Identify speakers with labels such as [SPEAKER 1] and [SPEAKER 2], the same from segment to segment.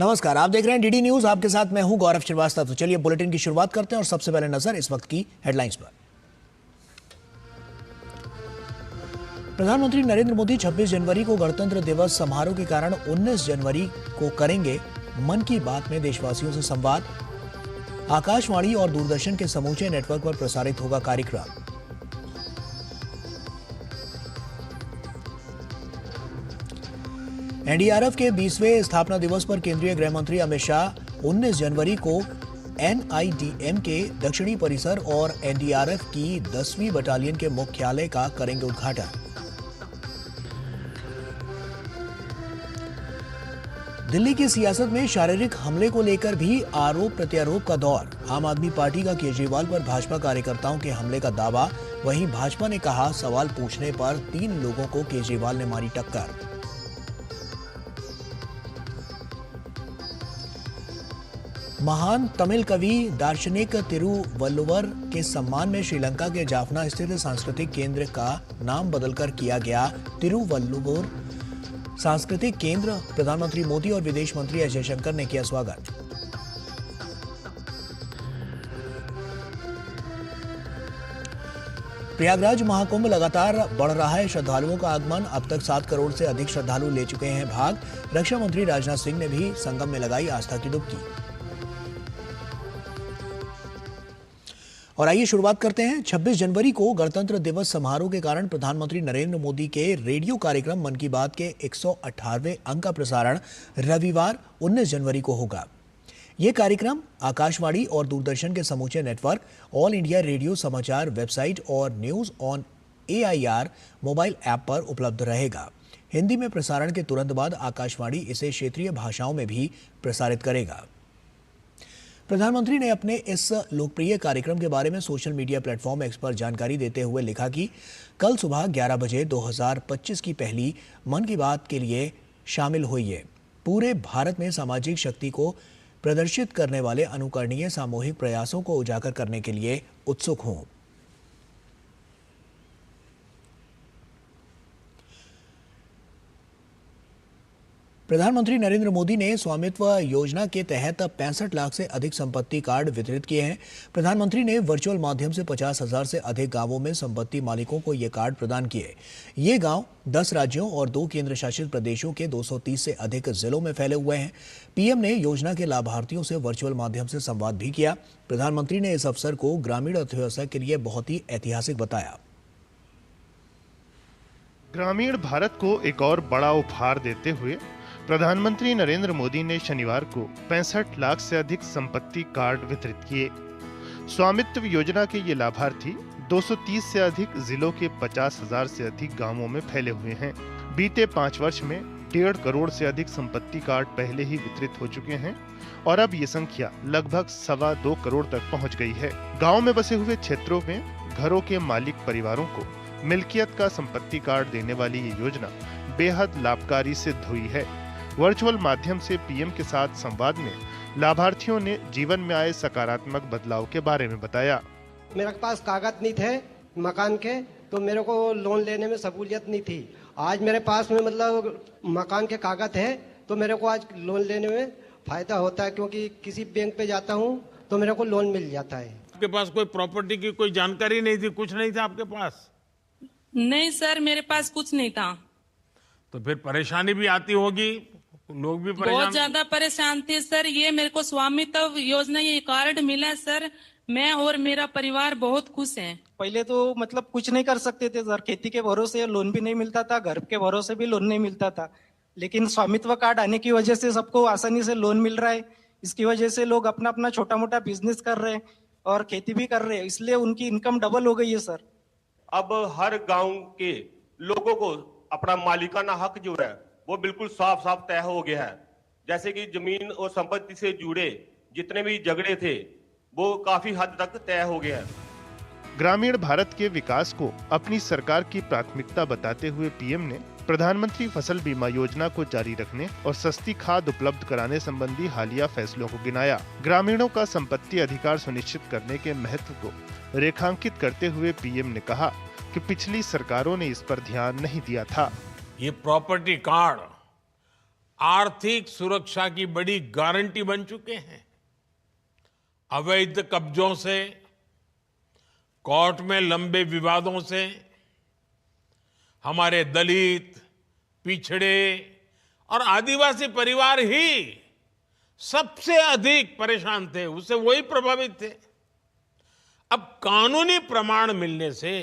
[SPEAKER 1] नमस्कार, आप देख रहे हैं डीडी न्यूज। आपके साथ मैं हूं गौरव श्रीवास्तव। तो चलिए बुलेटिन की शुरुआत करते हैं और सबसे पहले नजर इस वक्त की हेडलाइंस पर। प्रधानमंत्री नरेंद्र मोदी 26 जनवरी को गणतंत्र दिवस समारोह के कारण 19 जनवरी को करेंगे मन की बात में देशवासियों से संवाद। आकाशवाणी और दूरदर्शन के समूचे नेटवर्क पर प्रसारित होगा कार्यक्रम। एनडीआरएफ के 20वें स्थापना दिवस पर केंद्रीय गृह मंत्री अमित शाह 19 जनवरी को एनआईडीएम के दक्षिणी परिसर और एनडीआरएफ की 10वीं बटालियन के मुख्यालय का करेंगे उद्घाटन। दिल्ली की सियासत में शारीरिक हमले को लेकर भी आरोप प्रत्यारोप का दौर। आम आदमी पार्टी का केजरीवाल पर भाजपा कार्यकर्ताओं के हमले का दावा। वहीं भाजपा ने कहा, सवाल पूछने पर 3 लोगों को केजरीवाल ने मारी टक्कर। महान तमिल कवि दार्शनिक तिरुवल्लुवर के सम्मान में श्रीलंका के जाफना स्थित सांस्कृतिक केंद्र का नाम बदलकर किया गया तिरुवल्लुवर सांस्कृतिक केंद्र। प्रधानमंत्री मोदी और विदेश मंत्री एस जयशंकर ने किया स्वागत। प्रयागराज महाकुंभ लगातार बढ़ रहा है। श्रद्धालुओं का आगमन, अब तक 7 करोड़ से अधिक श्रद्धालु ले चुके हैं भाग। रक्षा मंत्री राजनाथ सिंह ने भी संगम में लगाई आस्था की डुबकी। और आइए शुरुआत करते हैं। 26 जनवरी को गणतंत्र दिवस समारोह के कारण प्रधानमंत्री नरेंद्र मोदी के रेडियो कार्यक्रम मन की बात के 118वें अंक का प्रसारण रविवार 19 जनवरी को होगा। यह कार्यक्रम आकाशवाणी और दूरदर्शन के समूचे नेटवर्क, ऑल इंडिया रेडियो समाचार वेबसाइट और news on AIR mobile app पर उपलब्ध रहेगा। हिंदी में प्रसारण के तुरंत बाद आकाशवाणी इसे क्षेत्रीय भाषाओं में भी प्रसारित करेगा। प्रधानमंत्री ने अपने इस लोकप्रिय कार्यक्रम के बारे में सोशल मीडिया प्लेटफॉर्म एक्स पर जानकारी देते हुए लिखा कि कल सुबह 11 बजे 2025 की पहली मन की बात के लिए शामिल होइए। पूरे भारत में सामाजिक शक्ति को प्रदर्शित करने वाले अनुकरणीय सामूहिक प्रयासों को उजागर करने के लिए उत्सुक हूं। प्रधानमंत्री नरेंद्र मोदी ने स्वामित्व योजना के तहत 65 लाख से अधिक संपत्ति कार्ड वितरित किए हैं। प्रधानमंत्री ने वर्चुअल माध्यम से 50,000 से अधिक गांवों में संपत्ति मालिकों को ये कार्ड प्रदान किए। ये गांव 10 राज्यों और 2 केंद्र शासित प्रदेशों के 230 से अधिक जिलों में फैले हुए हैं। पीएम ने योजना के लाभार्थियों से वर्चुअल माध्यम से संवाद भी किया। प्रधानमंत्री ने इस अवसर को ग्रामीण अर्थव्यवस्था के लिए बहुत ही ऐतिहासिक बताया।
[SPEAKER 2] ग्रामीण भारत को एक और बड़ा उपहार देते हुए प्रधानमंत्री नरेंद्र मोदी ने शनिवार को 65 लाख से अधिक संपत्ति कार्ड वितरित किए। स्वामित्व योजना के ये लाभार्थी 230 से अधिक जिलों के 50,000 से अधिक गांवों में फैले हुए हैं। बीते 5 वर्ष में 1.5 करोड़ से अधिक संपत्ति कार्ड पहले ही वितरित हो चुके हैं और अब ये संख्या लगभग 2.25 करोड़ तक पहुंच गई है। गाँव में बसे हुए क्षेत्रों में घरों के मालिक परिवारों को मिल्कियत का संपत्ति कार्ड देने वाली ये योजना बेहद लाभकारी सिद्ध हुई है। वर्चुअल माध्यम से पीएम के साथ संवाद में लाभार्थियों ने जीवन में आए सकारात्मक बदलाव के बारे में बताया।
[SPEAKER 3] मेरे पास कागज नहीं थे मकान के, तो मेरे को लोन लेने में सहूलियत नहीं थी। आज मेरे पास में मतलब मकान के कागज है, तो मेरे को आज लोन लेने में फायदा होता है, क्योंकि किसी बैंक पे जाता हूँ तो मेरे को लोन मिल जाता है।
[SPEAKER 4] आपके पास कोई प्रॉपर्टी की कोई जानकारी नहीं थी, कुछ नहीं था आपके पास?
[SPEAKER 5] नहीं सर, मेरे पास कुछ नहीं था।
[SPEAKER 4] तो फिर परेशानी भी आती होगी, लोग भी परेशान?
[SPEAKER 5] बहुत ज्यादा परेशान थे सर। ये मेरे को स्वामित्व योजना ये कार्ड मिला है सर, मैं और मेरा परिवार बहुत खुश हैं।
[SPEAKER 6] पहले तो मतलब कुछ नहीं कर सकते थे सर, खेती के भरोसे लोन भी नहीं मिलता था, घर के भरोसे भी लोन नहीं मिलता था। लेकिन स्वामित्व कार्ड आने की वजह से सबको आसानी से लोन मिल रहा है। इसकी वजह से लोग अपना अपना छोटा मोटा बिजनेस कर रहे हैं और खेती भी कर रहे हैं, इसलिए उनकी इनकम डबल हो गई है सर।
[SPEAKER 7] अब हर गांव के लोगों को अपना मालिकाना हक जो है वो बिल्कुल साफ साफ तय हो गया है। जैसे कि जमीन और संपत्ति से जुड़े जितने भी झगड़े थे वो काफी हद तक तय हो गया है।
[SPEAKER 2] ग्रामीण भारत के विकास को अपनी सरकार की प्राथमिकता बताते हुए पीएम ने प्रधानमंत्री फसल बीमा योजना को जारी रखने और सस्ती खाद उपलब्ध कराने संबंधी हालिया फैसलों को गिनाया। ग्रामीणों का संपत्ति अधिकार सुनिश्चित करने के महत्व को रेखांकित करते हुए पीएम ने कहा कि पिछली सरकारों ने इस पर ध्यान नहीं दिया था।
[SPEAKER 4] ये प्रॉपर्टी कार्ड आर्थिक सुरक्षा की बड़ी गारंटी बन चुके हैं। अवैध कब्जों से, कोर्ट में लंबे विवादों से हमारे दलित, पिछड़े और आदिवासी परिवार ही सबसे अधिक परेशान थे, उससे वही प्रभावित थे। अब कानूनी प्रमाण मिलने से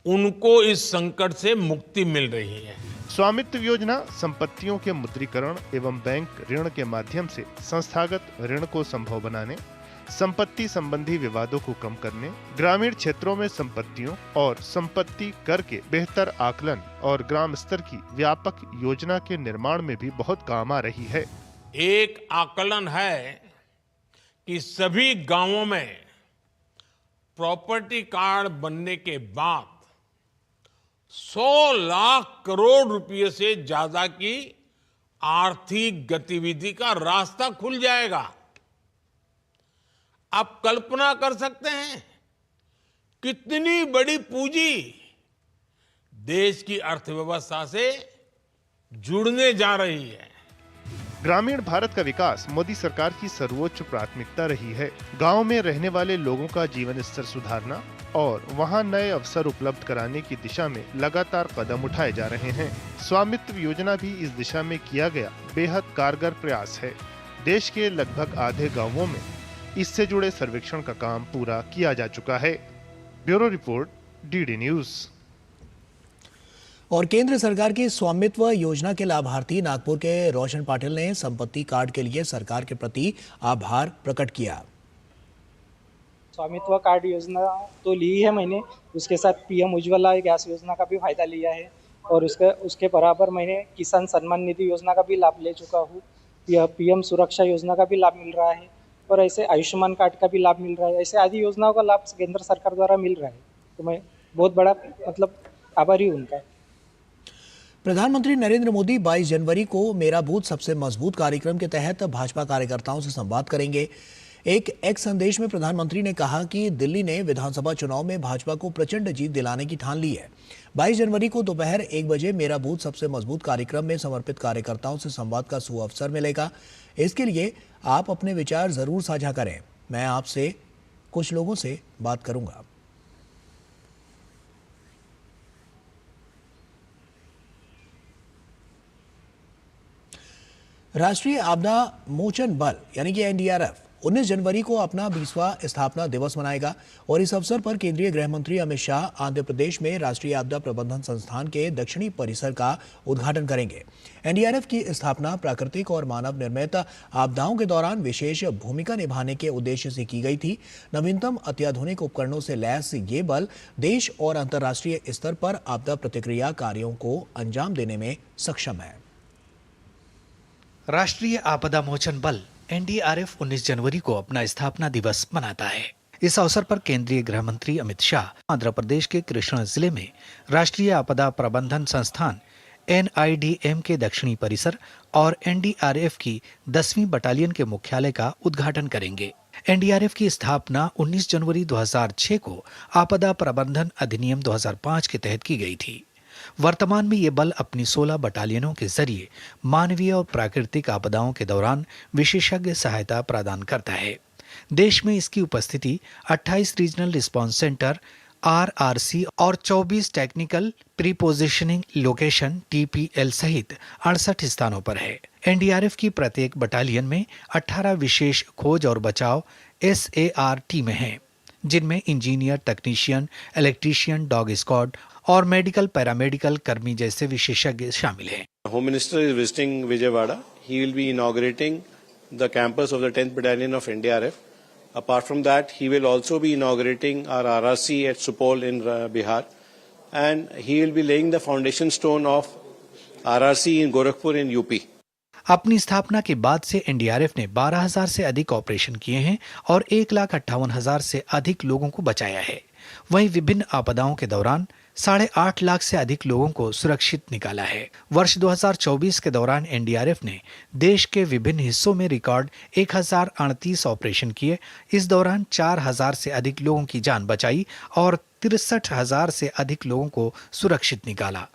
[SPEAKER 4] उनको इस संकट से मुक्ति मिल रही है।
[SPEAKER 2] स्वामित्व योजना संपत्तियों के मुद्रीकरण एवं बैंक ऋण के माध्यम से संस्थागत ऋण को संभव बनाने, संपत्ति संबंधी विवादों को कम करने, ग्रामीण क्षेत्रों में संपत्तियों और संपत्ति कर के बेहतर आकलन और ग्राम स्तर की व्यापक योजना के निर्माण में भी बहुत काम आ रही है।
[SPEAKER 4] एक आकलन है कि सभी गांवों में प्रॉपर्टी कार्ड बनने के बाद 100 लाख करोड़ रुपए से ज्यादा की आर्थिक गतिविधि का रास्ता खुल जाएगा। आप कल्पना कर सकते हैं कितनी बड़ी पूंजी देश की अर्थव्यवस्था से जुड़ने जा रही है।
[SPEAKER 2] ग्रामीण भारत का विकास मोदी सरकार की सर्वोच्च प्राथमिकता रही है। गांव में रहने वाले लोगों का जीवन स्तर सुधारना और वहां नए अवसर उपलब्ध कराने की दिशा में लगातार कदम उठाए जा रहे हैं। स्वामित्व योजना भी इस दिशा में किया गया बेहद कारगर प्रयास है। देश के लगभग आधे गांवों में इससे जुड़े सर्वेक्षण का काम पूरा किया जा चुका है। Bureau report, DD news.
[SPEAKER 1] और केंद्र सरकार की स्वामित्व योजना के लाभार्थी नागपुर के रोशन पाटिल ने संपत्ति कार्ड के लिए सरकार के प्रति आभार प्रकट किया।
[SPEAKER 6] स्वामित्व कार्ड योजना तो ली है मैंने, उसके साथ पीएम उज्ज्वला गैस योजना का भी फायदा लिया है और उसके बराबर मैंने किसान सम्मान निधि योजना का भी लाभ ले चुका हूँ। पीएम सुरक्षा योजना का भी लाभ मिल रहा है और ऐसे आयुष्मान कार्ड का भी लाभ मिल रहा है। ऐसे आदि योजनाओं का लाभ केंद्र सरकार द्वारा मिल रहा है, तो मैं बहुत बड़ा आभारी हूँ उनका।
[SPEAKER 1] प्रधानमंत्री नरेंद्र मोदी 22 जनवरी को मेरा बूथ सबसे मजबूत कार्यक्रम के तहत भाजपा कार्यकर्ताओं से संवाद करेंगे। एक एक्स संदेश में प्रधानमंत्री ने कहा कि दिल्ली ने विधानसभा चुनाव में भाजपा को प्रचंड जीत दिलाने की ठान ली है। 22 जनवरी को दोपहर 1 बजे मेरा बूथ सबसे मजबूत कार्यक्रम में समर्पित कार्यकर्ताओं से संवाद का सुअवसर मिलेगा। इसके लिए आप अपने विचार जरूर साझा करें। मैं आपसे कुछ लोगों से बात करूंगा। राष्ट्रीय आपदा मोचन बल यानी कि एनडीआरएफ 19 जनवरी को अपना 20वां स्थापना दिवस मनाएगा और इस अवसर पर केंद्रीय गृह मंत्री अमित शाह आंध्र प्रदेश में राष्ट्रीय आपदा प्रबंधन संस्थान के दक्षिणी परिसर का उद्घाटन करेंगे। एनडीआरएफ की स्थापना प्राकृतिक और मानव निर्मित आपदाओं के दौरान विशेष भूमिका निभाने के उद्देश्य से की गई थी। नवीनतम अत्याधुनिक उपकरणों से लैस ये बल देश और अंतर्राष्ट्रीय स्तर पर आपदा प्रतिक्रिया कार्यों को अंजाम देने में सक्षम है।
[SPEAKER 8] राष्ट्रीय आपदा मोचन बल एनडीआरएफ 19 जनवरी को अपना स्थापना दिवस मनाता है। इस अवसर पर केंद्रीय गृह मंत्री अमित शाह आंध्र प्रदेश के कृष्णा जिले में राष्ट्रीय आपदा प्रबंधन संस्थान एनआईडीएम के दक्षिणी परिसर और एनडीआरएफ की 10वीं बटालियन के मुख्यालय का उद्घाटन करेंगे। एनडीआरएफ की स्थापना 19 जनवरी 2006 को आपदा प्रबंधन अधिनियम 2005 के तहत की गई थी। वर्तमान में ये बल अपनी 16 बटालियनों के जरिए मानवीय और प्राकृतिक आपदाओं के दौरान विशेषज्ञ सहायता प्रदान करता है। देश में इसकी उपस्थिति 28 रीजनल रिस्पांस सेंटर आरआरसी और 24 टेक्निकल प्रीपोजिशनिंग लोकेशन टीपीएल सहित 68 स्थानों पर है। एनडीआरएफ की प्रत्येक बटालियन में 18 विशेष खोज और बचाव एसएआर टीमें हैं, जिनमें engineer, technician, electrician, dog squad और मेडिकल पैरामेडिकल कर्मी जैसे विशेषज्ञ शामिल हैं।
[SPEAKER 9] Home Minister is visiting Vijayawada. He will be inaugurating the campus of the 10th Battalion of NDRF. Apart from that, he will also be inaugurating our RRC at Supol in Bihar, and he will be laying the foundation stone of RRC in Gorakhpur in UP.
[SPEAKER 8] अपनी स्थापना के बाद से NDRF ने 12,000 से अधिक operation किए हैं और 1,58,000 से अधिक लोगों को बचाया है। वहीं विभिन्न आपदाओं के दौरान 8.5 लाख से अधिक लोगों को सुरक्षित निकाला है। वर्ष 2024 के दौरान एनडीआरएफ ने देश के विभिन्न हिस्सों में रिकॉर्ड 1038 ऑपरेशन किए। इस दौरान 4,000 से अधिक लोगों की जान बचाई और 63,000 से अधिक लोगों को सुरक्षित निकाला।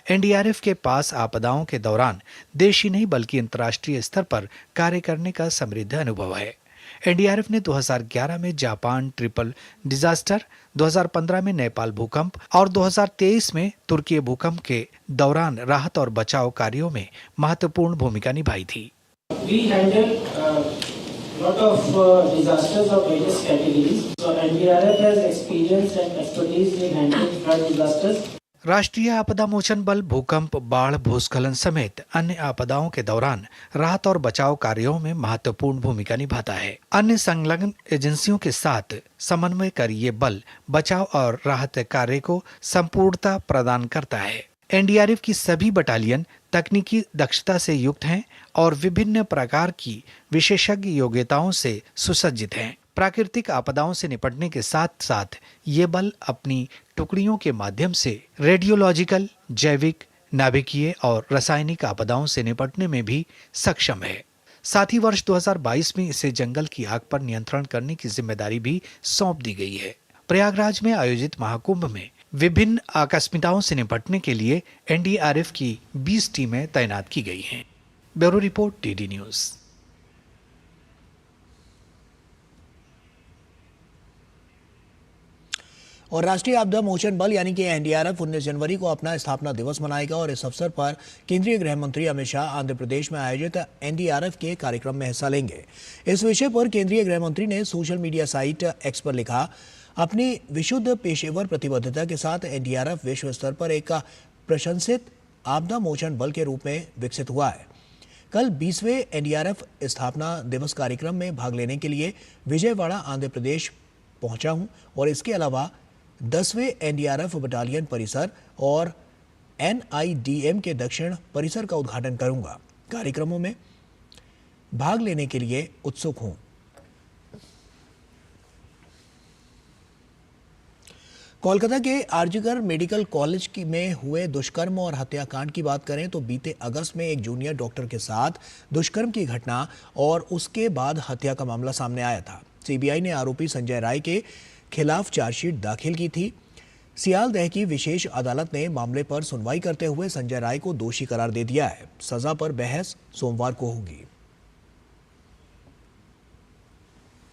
[SPEAKER 8] एनडीआरएफ के पास आपदाओं के दौरान देश ही नहीं बल्कि अंतर्राष्ट्रीय स्तर पर कार्य करने का समृद्ध अनुभव है। एनडीआरएफ ने 2011 में जापान ट्रिपल डिजास्टर, 2015 में नेपाल भूकंप और 2023 में तुर्की भूकंप के दौरान राहत और बचाव कार्यों में महत्वपूर्ण भूमिका निभाई थी।
[SPEAKER 10] We handle lot of disasters of various categories. So NDRF has experience and expertise in handling flood disasters.
[SPEAKER 8] राष्ट्रीय आपदा मोचन बल भूकंप, बाढ़, भूस्खलन समेत अन्य आपदाओं के दौरान राहत और बचाव कार्यों में महत्वपूर्ण भूमिका निभाता है। अन्य संलग्न एजेंसियों के साथ समन्वय कर ये बल बचाव और राहत कार्य को संपूर्णता प्रदान करता है। एनडीआरएफ की सभी बटालियन तकनीकी दक्षता से युक्त हैं और विभिन्न प्रकार की विशेषज्ञ योग्यताओं से सुसज्जित हैं। प्राकृतिक आपदाओं से निपटने के साथ साथ ये बल अपनी टुकड़ियों के माध्यम से रेडियोलॉजिकल, जैविक, नाभिकीय और रासायनिक आपदाओं से निपटने में भी सक्षम है। साथ ही वर्ष 2022 में इसे जंगल की आग पर नियंत्रण करने की जिम्मेदारी भी सौंप दी गई है। प्रयागराज में आयोजित महाकुंभ में विभिन्न आकस्मिकताओं से निपटने के लिए एनडीआरएफ की 20 टीमें तैनात की गई हैं। Bureau report, DD news.
[SPEAKER 1] और राष्ट्रीय आपदा मोचन बल यानी कि एनडीआरएफ 19 जनवरी को अपना स्थापना दिवस मनाएगा और इस अवसर पर केंद्रीय गृह मंत्री अमित शाह आंध्र प्रदेश में आयोजित एनडीआरएफ के कार्यक्रम में हिस्सा लेंगे। इस विषय पर केंद्रीय गृह मंत्री ने सोशल मीडिया साइट एक्स पर लिखा, अपनी विशुद्ध पेशेवर प्रतिबद्धता के साथ एनडीआरएफ विश्व स्तर पर एक प्रशंसित आपदा मोचन बल के रूप में विकसित हुआ है। कल 20वें एनडीआरएफ स्थापना दिवस कार्यक्रम में भाग लेने के लिए विजयवाड़ा, आंध्र प्रदेश पहुंचा हूं और इसके अलावा 10वें एनडीआरएफ बटालियन परिसर और एनआईडीएम के दक्षिण परिसर का उद्घाटन करूंगा। कार्यक्रमों में भाग लेने के लिए उत्सुक हूं। कोलकाता के आरजीकर मेडिकल कॉलेज में हुए दुष्कर्म और हत्याकांड की बात करें तो बीते अगस्त में एक जूनियर डॉक्टर के साथ दुष्कर्म की घटना और उसके बाद हत्या का मामला सामने आया था। सीबीआई ने आरोपी संजय राय के खिलाफ चार्जशीट दाखिल की थी। सियालदह की विशेष अदालत ने मामले पर सुनवाई करते हुए संजय राय को दोषी करार दे दिया है। सजा पर बहस सोमवार को होगी।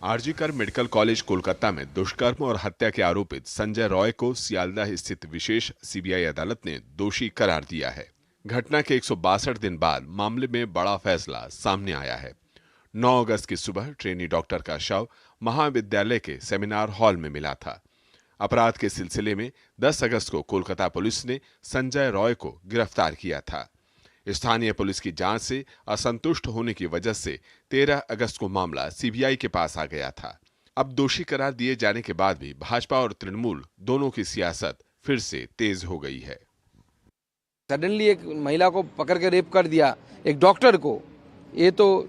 [SPEAKER 11] आरजीकर मेडिकल कॉलेज कोलकाता में दुष्कर्म और हत्या के आरोपित संजय रॉय को सियालदह स्थित विशेष सीबीआई अदालत ने दोषी करार दिया है। घटना के 162 दिन बाद मामले में बड़ा फैसला सामने आया है। 9 अगस्त की सुबह ट्रेनी डॉक्टर का शव महाविद्यालय के सेमिनार हॉल में मिला था। अपराध के सिलसिले में 10 अगस्त को कोलकाता पुलिस ने संजय रॉय को गिरफ्तार किया था। स्थानीय पुलिस की जांच से असंतुष्ट होने की वजह से 13 अगस्त को मामला सीबीआई के पास आ गया था। अब दोषी करार दिए जाने के बाद भी भाजपा और तृणमूल दोनों की सियासत फिर से तेज हो गई है।
[SPEAKER 12] सडनली एक महिला को पकड़ के रेप कर दिया, एक डॉक्टर को, ये तो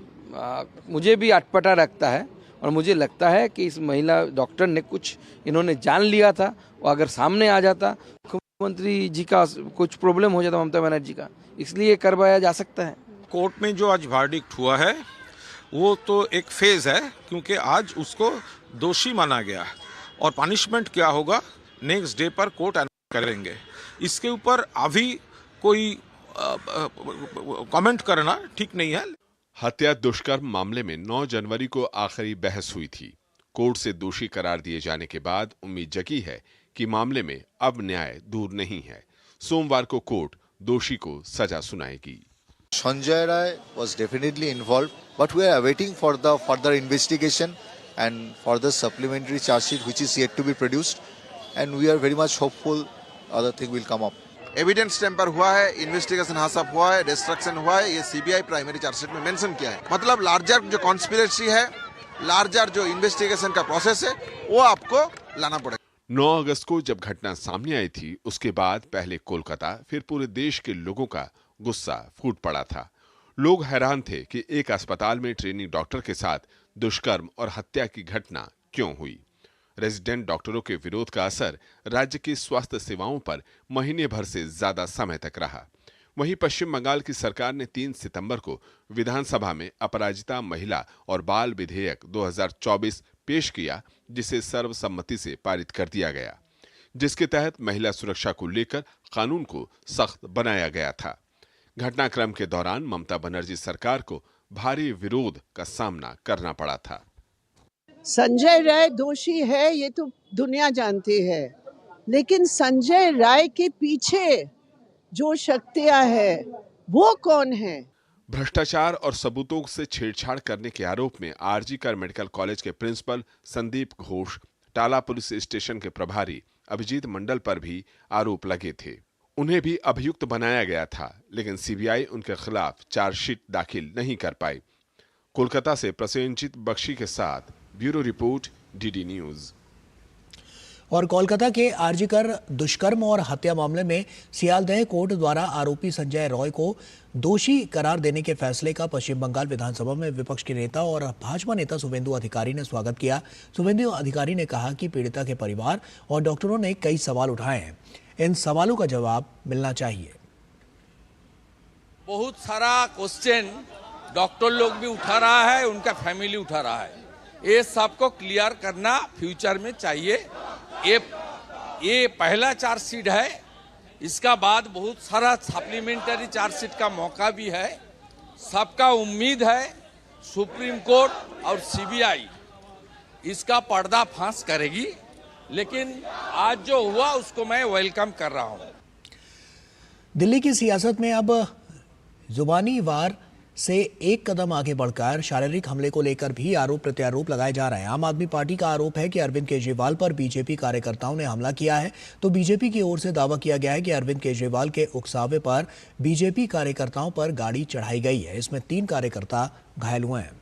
[SPEAKER 12] मुझे भी अटपटा रखता है और मुझे लगता है कि इस महिला डॉक्टर ने कुछ इन्होंने जान लिया था और अगर सामने आ जाता मुख्यमंत्री जी का कुछ प्रॉब्लम हो जाता, ममता बनर्जी का, इसलिए करवाया जा सकता है।
[SPEAKER 13] कोर्ट में जो आज वर्डिक्ट हुआ है वो तो एक फेज है, क्योंकि आज उसको दोषी माना गया और पनिशमेंट क्या होगा नेक्स्ट डे पर कोर्ट अनाउंस करेंगे। इसके ऊपर अभी कोई कमेंट करना ठीक नहीं है।
[SPEAKER 11] हत्या दुष्कर्म मामले में 9 जनवरी को आखिरी बहस हुई थी। कोर्ट से दोषी करार दिए जाने के बाद उम्मीद जगी है कि मामले में अब न्याय दूर नहीं है। सोमवार को कोर्ट दोषी को सजा सुनाएगी।
[SPEAKER 14] Sanjay Rai was definitely involved, but we are awaiting for the further investigation and for the supplementary charge sheet which is yet to be produced, and we are very much hopeful other thing will come up.
[SPEAKER 15] Evidence tamper हुआ है, investigation हासअप हुआ है, destruction हुआ है, ये CBI primary chargesheet में mention किया है। मतलब लार्जर जो कॉन्स्पिरेसी है, लार्जर जो इन्वेस्टिगेशन का प्रोसेस है, वो आपको लाना पड़ेगा।
[SPEAKER 11] 9 अगस्त को जब घटना सामने आई थी, उसके बाद पहले कोलकाता फिर पूरे देश के लोगों का गुस्सा फूट पड़ा था। लोग हैरान थे कि एक अस्पताल में ट्रेनी डॉक्टर के साथ दुष्कर्म और हत्या की घटना क्यों हुई। रेजिडेंट डॉक्टरों के विरोध का असर राज्य की स्वास्थ्य सेवाओं पर महीने भर से ज्यादा समय तक रहा। वहीं पश्चिम बंगाल की सरकार ने 3 सितंबर को विधानसभा में अपराजिता महिला और बाल विधेयक 2024 पेश किया, जिसे सर्वसम्मति से पारित कर दिया गया। जिसके तहत महिला सुरक्षा को लेकर कानून को सख्त बनाया गया था। घटनाक्रम के दौरान ममता बनर्जी सरकार को भारी विरोध का सामना करना पड़ा था।
[SPEAKER 16] संजय राय दोषी है ये तो दुनिया जानती है, लेकिन संजय राय के पीछे जो शक्तियां है वो कौन है?
[SPEAKER 11] भ्रष्टाचार और सबूतों से छेड़छाड़ करने के आरोप में आरजीकर मेडिकल कॉलेज के प्रिंसिपल संदीप घोष, टाला पुलिस स्टेशन के प्रभारी अभिजीत मंडल पर भी आरोप लगे थे। उन्हें भी अभियुक्त बनाया गया था, लेकिन सीबीआई उनके खिलाफ चार्जशीट दाखिल नहीं कर पाई। कोलकाता से प्रसेनजीत बख्शी के साथ ब्यूरो रिपोर्ट, डीडी न्यूज।
[SPEAKER 1] और कोलकाता के आरजीकर दुष्कर्म और हत्या मामले में सियालदह कोर्ट द्वारा आरोपी संजय रॉय को दोषी करार देने के फैसले का पश्चिम बंगाल विधानसभा में विपक्ष के नेता और भाजपा नेता शुभेंदु अधिकारी ने स्वागत किया। शुभेंदु अधिकारी ने कहा कि पीड़िता के परिवार और डॉक्टरों ने कई सवाल उठाए हैं, इन सवालों का जवाब मिलना चाहिए।
[SPEAKER 17] बहुत सारा क्वेश्चन डॉक्टर लोग भी उठा रहा है, उनका फैमिली उठा रहा है, ये सबको क्लियर करना फ्यूचर में चाहिए। ये पहला चार्जशीट है, इसका बाद बहुत सारा सप्लीमेंटरी चार्जशीट का मौका भी है। सबका उम्मीद है सुप्रीम कोर्ट और सीबीआई इसका पर्दाफाश करेगी, लेकिन आज जो हुआ उसको मैं वेलकम कर रहा हूं।
[SPEAKER 1] दिल्ली की सियासत में अब जुबानी वार से एक कदम आगे बढ़कर शारीरिक हमले को लेकर भी आरोप प्रत्यारोप लगाए जा रहे हैं। आम आदमी पार्टी का आरोप है कि अरविंद केजरीवाल पर बीजेपी कार्यकर्ताओं ने हमला किया है, तो बीजेपी की ओर से दावा किया गया है कि अरविंद केजरीवाल के उकसावे पर बीजेपी कार्यकर्ताओं पर गाड़ी चढ़ाई गई है। इसमें 3 कार्यकर्ता घायल हुए हैं।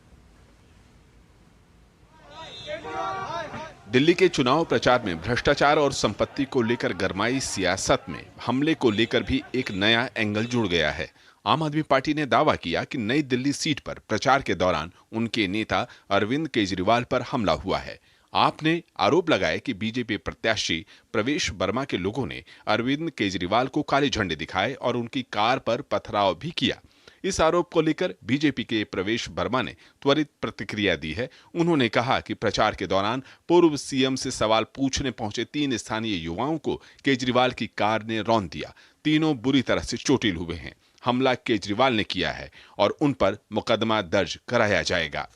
[SPEAKER 11] दिल्ली के चुनाव प्रचार में भ्रष्टाचार और संपत्ति को लेकर गरमाई सियासत में हमले को लेकर भी एक नया एंगल जुड़ गया है। आम आदमी पार्टी ने दावा किया कि नई दिल्ली सीट पर प्रचार के दौरान उनके नेता अरविंद केजरीवाल पर हमला हुआ है। आपने आरोप लगाया कि बीजेपी प्रत्याशी प्रवेश वर्मा के लोगों ने अरविंद केजरीवाल को काले झंडे दिखाए और उनकी कार पर पथराव भी किया। इस आरोप को लेकर बीजेपी के प्रवेश वर्मा ने त्वरित प्रतिक्रिया दी है। उन्होंने कहा कि प्रचार के दौरान पूर्व सीएम से सवाल पूछने पहुंचे 3 स्थानीय युवाओं को केजरीवाल की कार ने रौंद दिया। तीनों बुरी तरह से चोटिल हुए हैं। हमला केजरीवाल ने किया है और उन पर मुकदमा दर्ज कराया जाएगा।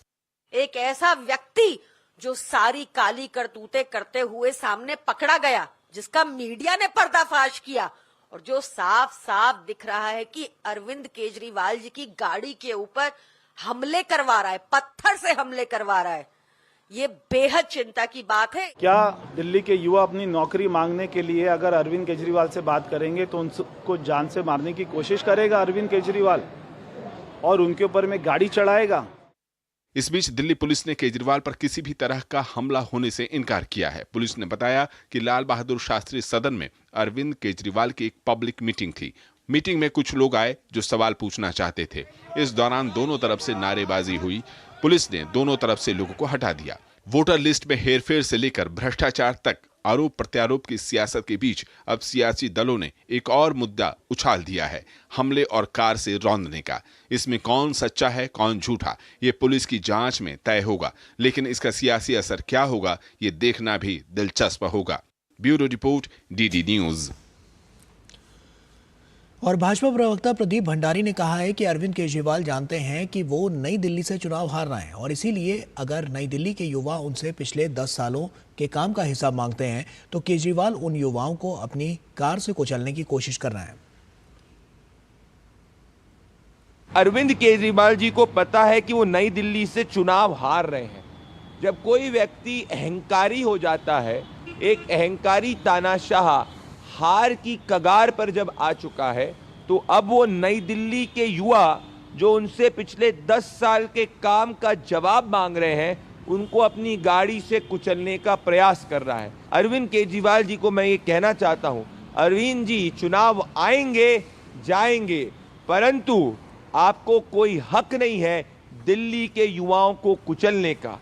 [SPEAKER 18] एक ऐसा व्यक्ति जो सारी काली करतूतें करते हुए सामने पकड़ा गया, जिसका मीडिया ने पर्दाफाश किया और जो साफ साफ दिख रहा है कि अरविंद केजरीवाल जी की गाड़ी के ऊपर हमले करवा रहा है, पत्थर से हमले करवा रहा है, ये बेहद चिंता की बात है।
[SPEAKER 19] क्या दिल्ली के युवा अपनी नौकरी मांगने के लिए अगर अरविंद केजरीवाल से बात करेंगे तो उनको जान से मारने की कोशिश करेगा अरविंद केजरीवाल और उनके ऊपर में गाड़ी चढ़ाएगा?
[SPEAKER 11] इस बीच दिल्ली पुलिस ने केजरीवाल पर किसी भी तरह का हमला होने से इनकार किया है। पुलिस ने बताया कि लाल बहादुर शास्त्री सदन में अरविंद केजरीवाल की एक पब्लिक मीटिंग थी। मीटिंग में कुछ लोग आए जो सवाल पूछना चाहते थे। इस दौरान दोनों तरफ से नारेबाजी हुई। पुलिस ने दोनों तरफ से लोगों को हटा दिया। वोटर लिस्ट में हेरफेर से लेकर भ्रष्टाचार तक आरोप प्रत्यारोप की सियासत के बीच अब सियासी दलों ने एक और मुद्दा उछाल दिया है, हमले और कार से रौंदने का। इसमें कौन सच्चा है कौन झूठा, ये पुलिस की जांच में तय होगा, लेकिन इसका सियासी असर क्या होगा ये देखना भी दिलचस्प होगा। Bureau report, DD news.
[SPEAKER 1] और भाजपा प्रवक्ता प्रदीप भंडारी ने कहा है कि अरविंद केजरीवाल जानते हैं कि वो नई दिल्ली से चुनाव हार रहे हैं और इसीलिए अगर नई दिल्ली के युवा उनसे पिछले 10 सालों के काम का हिसाब मांगते हैं तो केजरीवाल उन युवाओं को अपनी कार से कुचलने की कोशिश कर रहे हैं।
[SPEAKER 20] अरविंद केजरीवाल जी को पता है कि वो नई दिल्ली से चुनाव हार रहे हैं। जब कोई व्यक्ति अहंकारी हो जाता है, एक अहंकारी तानाशाह हार की कगार पर जब आ चुका है, तो अब वो नई दिल्ली के युवा जो उनसे पिछले 10 साल के काम का जवाब मांग रहे हैं, उनको अपनी गाड़ी से कुचलने का प्रयास कर रहा है। अरविंद केजरीवाल जी को मैं ये कहना चाहता हूं, अरविंद जी चुनाव आएंगे जाएंगे, परंतु आपको कोई हक नहीं है दिल्ली के युवाओं को कुचलने का।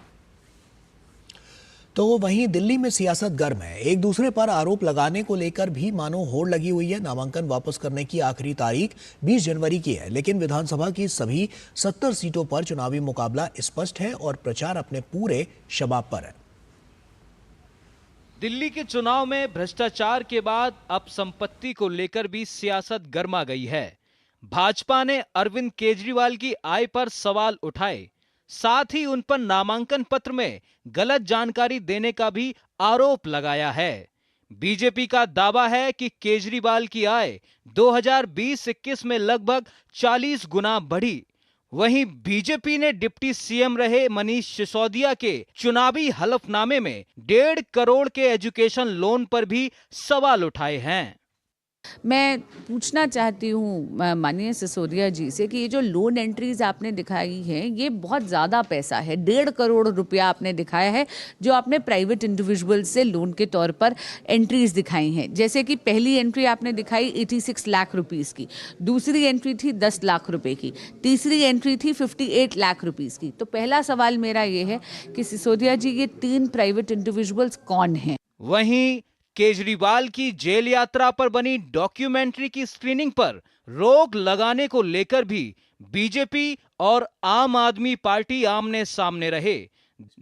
[SPEAKER 1] तो वहीं दिल्ली में सियासत गर्म है। एक दूसरे पर आरोप लगाने को लेकर भी मानो होड़ लगी हुई है। नामांकन वापस करने की आखिरी तारीख 20 जनवरी की है, लेकिन विधानसभा की सभी 70 सीटों पर चुनावी मुकाबला स्पष्ट है और प्रचार अपने पूरे शबाब पर है।
[SPEAKER 21] दिल्ली के चुनाव में भ्रष्टाचार के बाद अब संपत्ति को लेकर भी सियासत गर्मा गई है। भाजपा ने अरविंद केजरीवाल की आय पर सवाल उठाए, साथ ही उन पर नामांकन पत्र में गलत जानकारी देने का भी आरोप लगाया है। बीजेपी का दावा है कि केजरीवाल की आय 2020-21 में लगभग 40 गुना बढ़ी। वहीं बीजेपी ने डिप्टी सीएम रहे मनीष सिसोदिया के चुनावी हलफनामे में 1.5 करोड़ के एजुकेशन लोन पर भी सवाल उठाए हैं।
[SPEAKER 22] मैं पूछना चाहती हूँ माननीय सिसोदिया जी से कि ये जो लोन एंट्रीज आपने दिखाई हैं ये बहुत ज़्यादा पैसा है, 1.5 करोड़ रुपया आपने दिखाया है जो आपने प्राइवेट इंडिविजुअल से लोन के तौर पर एंट्रीज दिखाई हैं। जैसे कि पहली एंट्री आपने दिखाई 86 लाख रुपीस की, दूसरी एंट्री थी 10 लाख रुपए की, तीसरी एंट्री थी 58 लाख रुपीस की। तो पहला सवाल मेरा ये है कि सिसोदिया जी ये 3 प्राइवेट इंडिविजुअल्स कौन हैं?
[SPEAKER 21] वहीं केजरीवाल की जेल यात्रा पर बनी डॉक्यूमेंट्री की स्क्रीनिंग पर रोक लगाने को लेकर भी बीजेपी और आम आदमी पार्टी आमने सामने रहे।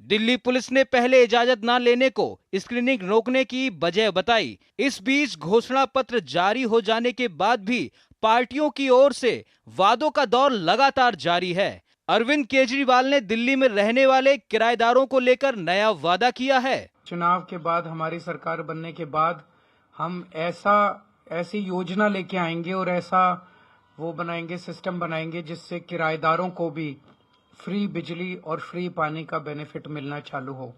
[SPEAKER 21] दिल्ली पुलिस ने पहले इजाजत न लेने को स्क्रीनिंग रोकने की वजह बताई। इस बीच घोषणा पत्र जारी हो जाने के बाद भी पार्टियों की ओर से वादों का दौर लगातार जारी है। अरविंद केजरीवाल ने दिल्ली में रहने वाले किराएदारों को लेकर नया वादा किया है।
[SPEAKER 23] चुनाव के बाद हमारी सरकार बनने के बाद हम ऐसी योजना लेके आएंगे और ऐसा वो बनाएंगे, सिस्टम बनाएंगे जिससे किराएदारों को भी फ्री बिजली और फ्री पानी का बेनिफिट मिलना चालू हो।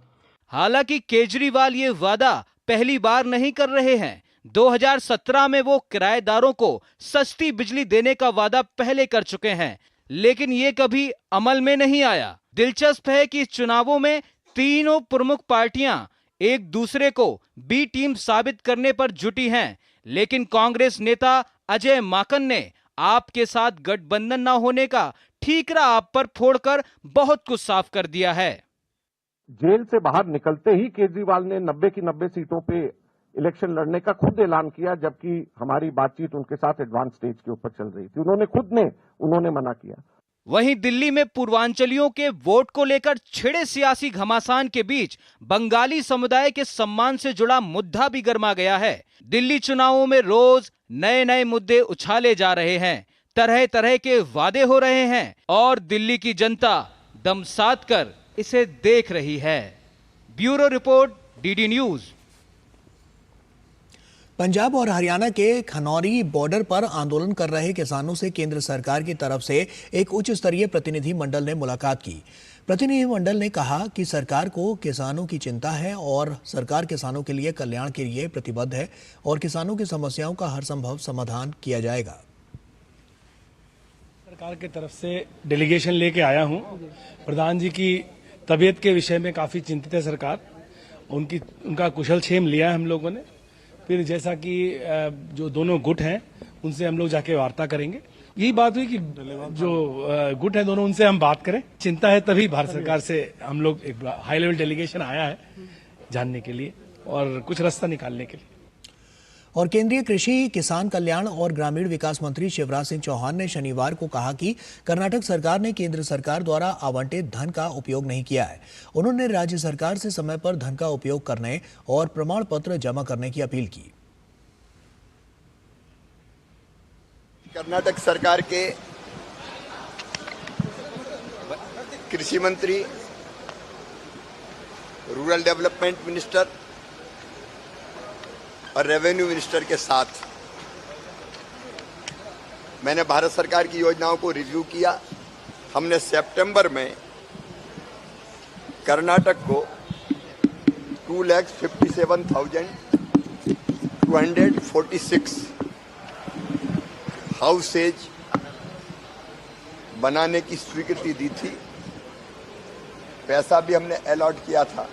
[SPEAKER 21] हालांकि केजरीवाल ये वादा पहली बार नहीं कर रहे हैं। 2017 में वो किराएदारों को सस्ती बिजली देने का वादा पहले कर चुके हैं, लेकिन ये कभी अमल में नहीं आया। दिलचस्प है कि चुनावों में तीनों प्रमुख पार्टियां एक दूसरे को बी टीम साबित करने पर जुटी हैं, लेकिन कांग्रेस नेता अजय माकन ने आप के साथ गठबंधन न होने का ठीकरा आप पर फोड़कर बहुत कुछ साफ कर दिया है।
[SPEAKER 24] जेल से बाहर निकलते ही केजरीवाल ने 90 की 90 सीटों पे इलेक्शन लड़ने का खुद ऐलान किया, जबकि हमारी बातचीत उनके साथ एडवांस स्टेज के ऊपर चल रही थी। उन्होंने मना किया।
[SPEAKER 21] वहीं दिल्ली में पूर्वांचलियों के वोट को लेकर छिड़े सियासी घमासान के बीच बंगाली समुदाय के सम्मान से जुड़ा मुद्दा भी गर्मा गया है। दिल्ली चुनावों में रोज नए नए मुद्दे उछाले जा रहे हैं, तरह तरह के वादे हो रहे हैं और दिल्ली की जनता दम साध कर इसे देख रही है। Bureau report, DD news.
[SPEAKER 1] Punjab और हरियाणा के खनौरी बॉर्डर पर आंदोलन कर रहे किसानों से केंद्र सरकार की तरफ से एक उच्च स्तरीय प्रतिनिधि मंडल ने मुलाकात की। प्रतिनिधि मंडल ने कहा कि सरकार को किसानों की चिंता है और सरकार किसानों के लिए कल्याण के लिए प्रतिबद्ध है और किसानों की समस्याओं का हर संभव समाधान किया जाएगा।
[SPEAKER 25] सरकार की तरफ से डेलीगेशन लेके आया हूं। प्रधान जी की तबीयत के विषय में काफी चिंतित है सरकार। उनका कुशल क्षेम लिया है हम लोगों ने। फिर जैसा कि जो दोनों गुट हैं उनसे हम लोग जाके वार्ता करेंगे। यही बात हुई कि जो गुट है दोनों, उनसे हम बात करें। चिंता है तभी भारत सरकार से हम लोग एक हाई लेवल डेलीगेशन आया है जानने के लिए और कुछ रास्ता निकालने के लिए।
[SPEAKER 1] और केंद्रीय कृषि, किसान कल्याण और ग्रामीण विकास मंत्री शिवराज सिंह चौहान ने शनिवार को कहा कि कर्नाटक सरकार ने केंद्र सरकार द्वारा आवंटित धन का उपयोग नहीं किया है। उन्होंने राज्य सरकार से समय पर धन का उपयोग करने और प्रमाण पत्र जमा करने की अपील की।
[SPEAKER 26] कर्नाटक सरकार के कृषि मंत्री, रूरल डेवलपमेंट मिनिस्टर और रेवेन्यू मिनिस्टर के साथ मैंने भारत सरकार की योजनाओं को रिव्यू किया। हमने सितंबर में कर्नाटक को 2,57,246 हाउसेज बनाने की स्वीकृति दी थी। पैसा भी हमने अलॉट किया था।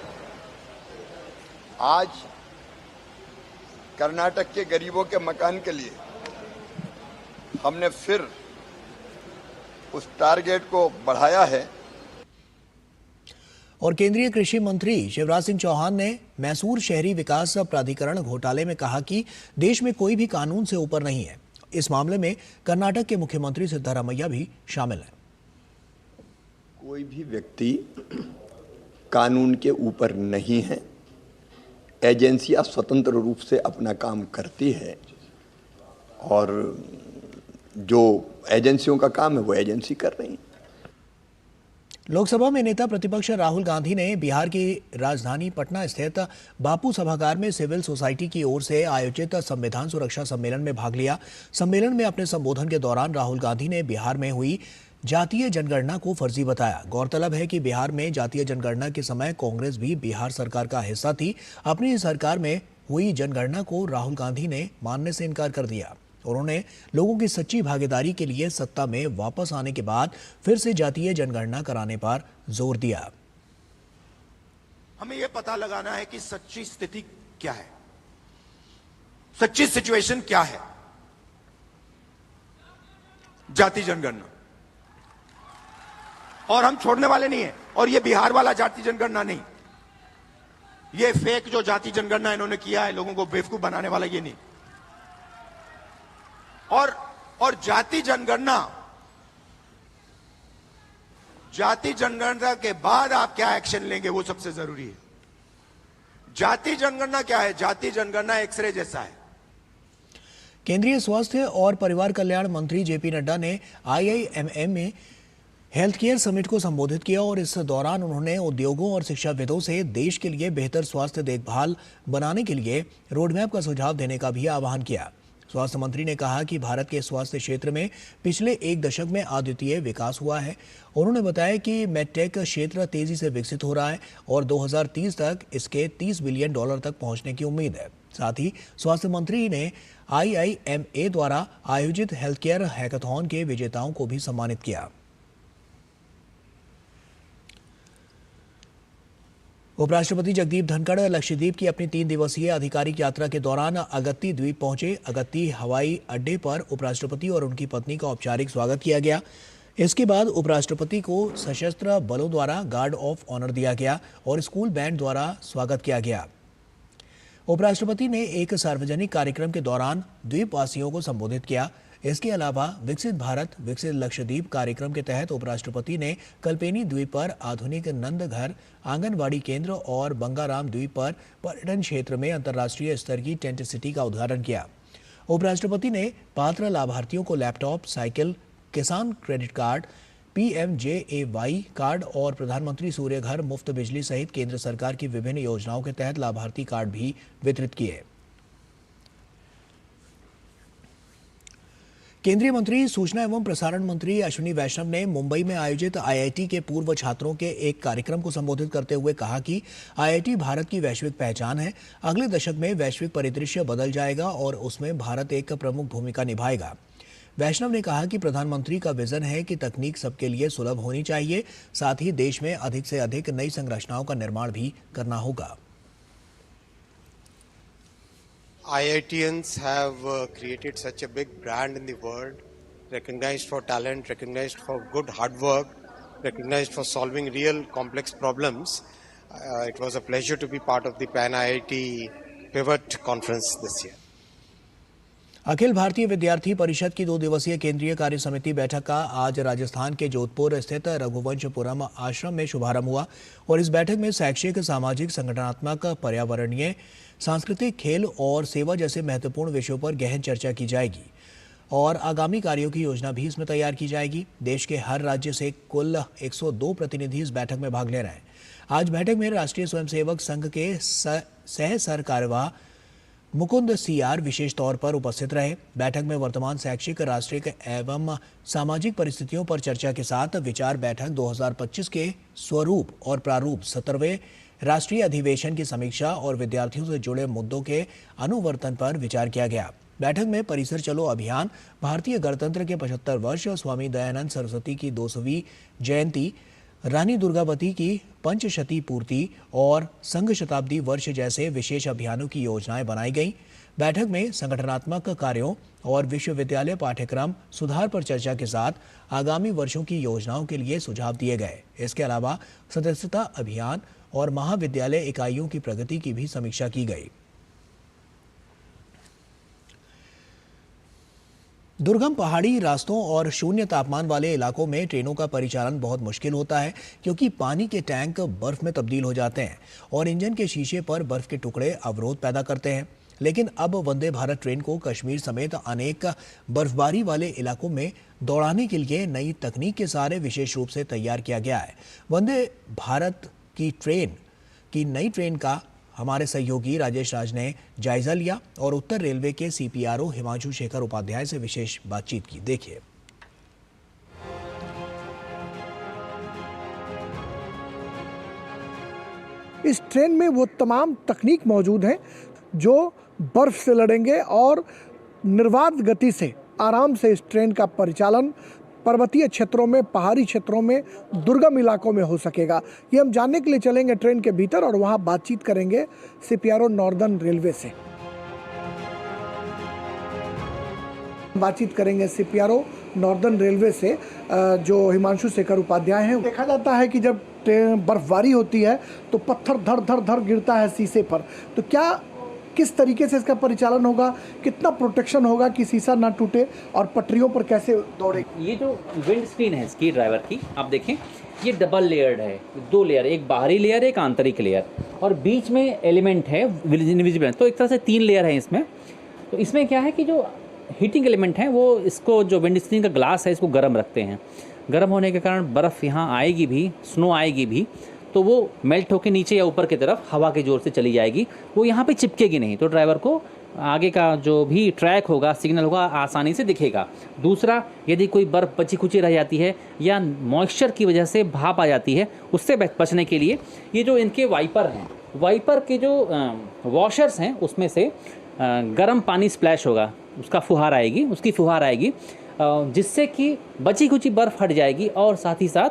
[SPEAKER 26] आज कर्नाटक के गरीबों के मकान के लिए हमने फिर उस टारगेट को बढ़ाया है।
[SPEAKER 1] और केंद्रीय कृषि मंत्री शिवराज सिंह चौहान ने मैसूर शहरी विकास प्राधिकरण घोटाले में कहा कि देश में कोई भी कानून से ऊपर नहीं है। इस मामले में कर्नाटक के मुख्यमंत्री सिद्धारमैया भी शामिल हैं।
[SPEAKER 26] कोई भी व्यक्ति कानून के ऊपर नहीं है।
[SPEAKER 2] एजेंसियां स्वतंत्र रूप से अपना काम करती है और जो एजेंसियों का काम है वो एजेंसी कर रही है।
[SPEAKER 1] लोकसभा में नेता प्रतिपक्ष राहुल गांधी ने बिहार की राजधानी पटना स्थित बापू सभागार में सिविल सोसाइटी की ओर से आयोजित संविधान सुरक्षा सम्मेलन में भाग लिया। सम्मेलन में अपने संबोधन के दौरान राहुल गांधी ने बिहार में हुई जातीय जनगणना को फर्जी बताया। गौरतलब है कि बिहार में जातीय जनगणना के समय कांग्रेस भी बिहार सरकार का हिस्सा थी। अपनी सरकार में हुई जनगणना को राहुल गांधी ने मानने से इनकार कर दिया। उन्होंने लोगों की सच्ची भागीदारी के लिए सत्ता में वापस आने के बाद फिर से जातीय जनगणना कराने पर जोर दिया।
[SPEAKER 3] हमें यह पता लगाना है कि सच्ची स्थिति क्या है, सच्ची सिचुएशन क्या है। जाति जनगणना और हम छोड़ने वाले नहीं है। और ये बिहार वाला जाति जनगणना नहीं, ये फेक जो जाति जनगणना इन्होंने किया है लोगों को बेवकूफ बनाने वाला, ये नहीं। और जाति जनगणना के बाद आप क्या एक्शन लेंगे वो सबसे जरूरी है। जाति जनगणना क्या है? जाति जनगणना एक्सरे जैसा है।
[SPEAKER 1] केंद्रीय स्वास्थ्य और परिवार कल्याण मंत्री जेपी नड्डा ने IIMM में हेल्थ केयर समिट को संबोधित किया और इस दौरान उन्होंने उद्योगों और शिक्षाविदों से देश के लिए बेहतर स्वास्थ्य देखभाल बनाने के लिए रोडमैप का सुझाव देने का भी आह्वान किया। स्वास्थ्य मंत्री ने कहा कि भारत के स्वास्थ्य क्षेत्र में पिछले एक दशक में अद्वितीय विकास हुआ है। उन्होंने बताया कि मेडटेक क्षेत्र तेजी से विकसित हो रहा है और 2030 तक इसके $30 बिलियन तक पहुंचने की उम्मीद है। साथ ही स्वास्थ्य मंत्री ने IIMA द्वारा आयोजित हेल्थ केयर हैकाथॉन के विजेताओं को भी सम्मानित किया। उपराष्ट्रपति जगदीप धनखड़ लक्षद्वीप की अपनी 3 दिवसीय आधिकारिक यात्रा के दौरान अगत्ती द्वीप पहुंचे। अगत्ती हवाई अड्डे पर उपराष्ट्रपति और उनकी पत्नी का औपचारिक स्वागत किया गया। इसके बाद उपराष्ट्रपति को सशस्त्र बलों द्वारा गार्ड ऑफ ऑनर दिया गया और स्कूल बैंड द्वारा स्वागत किया गया। उपराष्ट्रपति ने एक सार्वजनिक कार्यक्रम के दौरान द्वीपवासियों को संबोधित किया। इसके अलावा विकसित भारत विकसित लक्षद्वीप कार्यक्रम के तहत उपराष्ट्रपति ने कल्पेनी द्वीप पर आधुनिक नंद घर, आंगनबाड़ी केंद्र और बंगाराम द्वीप पर पर्यटन क्षेत्र में अंतर्राष्ट्रीय स्तर की टेंट सिटी का उद्घाटन किया। उपराष्ट्रपति ने पात्र लाभार्थियों को लैपटॉप, साइकिल, किसान क्रेडिट कार्ड, PMJAY कार्ड और प्रधानमंत्री सूर्य घर मुफ्त बिजली सहित केंद्र सरकार की विभिन्न योजनाओं के तहत लाभार्थी कार्ड भी वितरित किए। केंद्रीय मंत्री सूचना एवं प्रसारण मंत्री अश्विनी वैष्णव ने मुंबई में आयोजित IIT के पूर्व छात्रों के एक कार्यक्रम को संबोधित करते हुए कहा कि IIT भारत की वैश्विक पहचान है। अगले दशक में वैश्विक परिदृश्य बदल जाएगा और उसमें भारत एक प्रमुख भूमिका निभाएगा। वैष्णव ने कहा कि प्रधानमंत्री का विजन है कि तकनीक सबके लिए सुलभ होनी चाहिए, साथ ही देश में अधिक से अधिक नई संरचनाओं का निर्माण भी करना होगा।
[SPEAKER 4] IITians have created such a big brand in the world, recognized for talent, recognized for good hard work, recognized for solving real complex problems. It was a pleasure to be part of the Pan IIT Pivot Conference this year.
[SPEAKER 1] Akhil Bharatiya विद्यार्थी परिषद की 2 दिवसीय केंद्रीय कार्य समिति बैठक का आज राजस्थान के जोधपुर स्थित रघुवंशपुरम आश्रम में शुभारंभ हुआ और इस बैठक में शैक्षिक, सामाजिक, संगठनात्मक, पर्यावरणीय, सांस्कृतिक, खेल और सेवा जैसे महत्वपूर्ण विषयों पर गहन चर्चा की जाएगी और आगामी कार्यों की योजना भी इसमें तैयार की जाएगी। देश के हर राज्य से कुल 102 प्रतिनिधि इस बैठक में भाग ले रहे हैं। आज बैठक में राष्ट्रीय स्वयंसेवक संघ के सह सरकार्यवाह मुकुंद CR विशेष तौर पर उपस्थित रहे। बैठक में वर्तमान शैक्षिक, राष्ट्रीय एवं सामाजिक परिस्थितियों पर चर्चा के साथ विचार बैठक 2025 के स्वरूप और प्रारूप, 17वें राष्ट्रीय अधिवेशन की समीक्षा और विद्यार्थियों से जुड़े मुद्दों के अनुवर्तन पर विचार किया गया। बैठक में परिसर चलो अभियान, भारतीय गणतंत्र के 75 वर्ष, स्वामी दयानंद सरस्वती की 200वीं जयंती, रानी दुर्गावती की पंचशती पूर्ति और संघ शताब्दी वर्ष जैसे विशेष अभियानों की योजनाएं बनाई गई। बैठक में संगठनात्मक कार्यों और विश्वविद्यालय पाठ्यक्रम सुधार पर चर्चा के साथ आगामी वर्षों की योजनाओं के लिए सुझाव दिए गए। इसके अलावा सदस्यता अभियान और महाविद्यालय इकाइयों की प्रगति की भी समीक्षा की गई। दुर्गम पहाड़ी रास्तों और शून्य तापमान वाले इलाकों में ट्रेनों का परिचालन बहुत मुश्किल होता है, क्योंकि पानी के टैंक बर्फ में तब्दील हो जाते हैं और इंजन के शीशे पर बर्फ के टुकड़े अवरोध पैदा करते हैं। लेकिन अब वंदे भारत ट्रेन को कश्मीर समेत अनेक बर्फबारी वाले इलाकों में दौड़ाने के लिए नई तकनीक के सहारे विशेष रूप से तैयार किया गया है। वंदे भारत की नई ट्रेन का हमारे सहयोगी राजेश राज ने जायजा लिया और उत्तर रेलवे के CPRO हिमांशु शेखर उपाध्याय से विशेष बातचीत की। देखिए।
[SPEAKER 5] इस ट्रेन में वो तमाम तकनीक मौजूद हैं जो बर्फ से लड़ेंगे और निर्बाध गति से आराम से इस ट्रेन का परिचालन पर्वतीय क्षेत्रों में, पहाड़ी क्षेत्रों में, दुर्गम इलाकों में हो सकेगा। ये हम जानने के लिए चलेंगे ट्रेन के भीतर और वहाँ बातचीत करेंगे CPRO नॉर्दर्न रेलवे से। बातचीत करेंगे CPRO नॉर्दर्न रेलवे से जो हिमांशु शेखर उपाध्याय हैं। देखा जाता है कि जब बर्फबारी होती है तो पत्थर धर धर धर गिरता है शीशे पर, तो किस तरीके से इसका परिचालन होगा, कितना प्रोटेक्शन होगा कि शीशा ना टूटे और पटरियों पर कैसे दौड़े? ये जो विंड स्क्रीन है इसकी ड्राइवर की, आप देखें ये डबल लेयर्ड है, 2 लेयर, एक बाहरी लेयर, एक आंतरिक लेयर, और बीच में एलिमेंट है इनविजिबल, तो एक तरह से 3 लेयर है इसमें। तो इसमें क्या है कि जो हीटिंग एलिमेंट है वो इसको, जो विंड स्क्रीन का ग्लास है, इसको गर्म रखते हैं। गर्म होने के कारण बर्फ़ यहाँ आएगी भी, स्नो आएगी भी, तो वो मेल्ट होकर नीचे या ऊपर की तरफ हवा के जोर से चली जाएगी, वो यहाँ पे चिपकेगी नहीं, तो ड्राइवर को आगे का जो भी ट्रैक होगा, सिग्नल होगा, आसानी से दिखेगा। दूसरा, यदि कोई बर्फ़ बची खुची रह जाती है या मॉइस्चर की वजह से भाप आ जाती है, उससे बचने के लिए ये जो इनके वाइपर हैं, वाइपर के जो वॉशर्स हैं उसमें से गर्म पानी स्प्लैश होगा, उसकी फुहार आएगी, जिससे कि बची खुची बर्फ़ हट जाएगी, और साथ ही साथ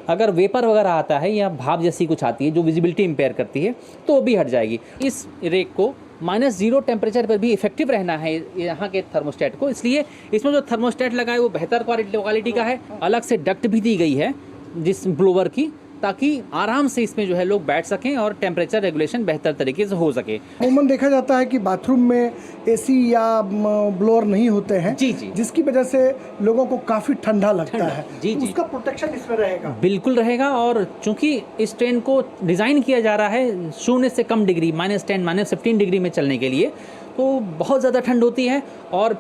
[SPEAKER 5] अगर वेपर वगैरह आता है या भाप जैसी कुछ आती है जो विजिबिलिटी इम्पेयर करती है, तो वो भी हट जाएगी। इस रेक को -0 टेम्परेचर पर भी इफेक्टिव रहना है यहाँ के थर्मोस्टेट को, इसलिए इसमें जो थर्मोस्टेट लगा है वो बेहतर क्वालिटी का है। अलग से डक्ट भी दी गई है जिस ब्लोवर की, ताकि आराम से इसमें जो है लोग बैठ सकें और टेम्परेचर रेगुलेशन बेहतर तरीके से हो सके। अमूमन देखा जाता है कि बाथरूम में AC या ब्लोअर नहीं होते हैं, जी, जिसकी वजह से लोगों को काफ़ी ठंडा लगता है। जी, उसका प्रोटेक्शन इसमें रहेगा?
[SPEAKER 6] बिल्कुल रहेगा, और चूंकि इस ट्रेन को डिज़ाइन किया जा रहा है 0 से कम डिग्री, -10, -15 डिग्री में चलने के लिए, तो बहुत ज़्यादा ठंड होती है और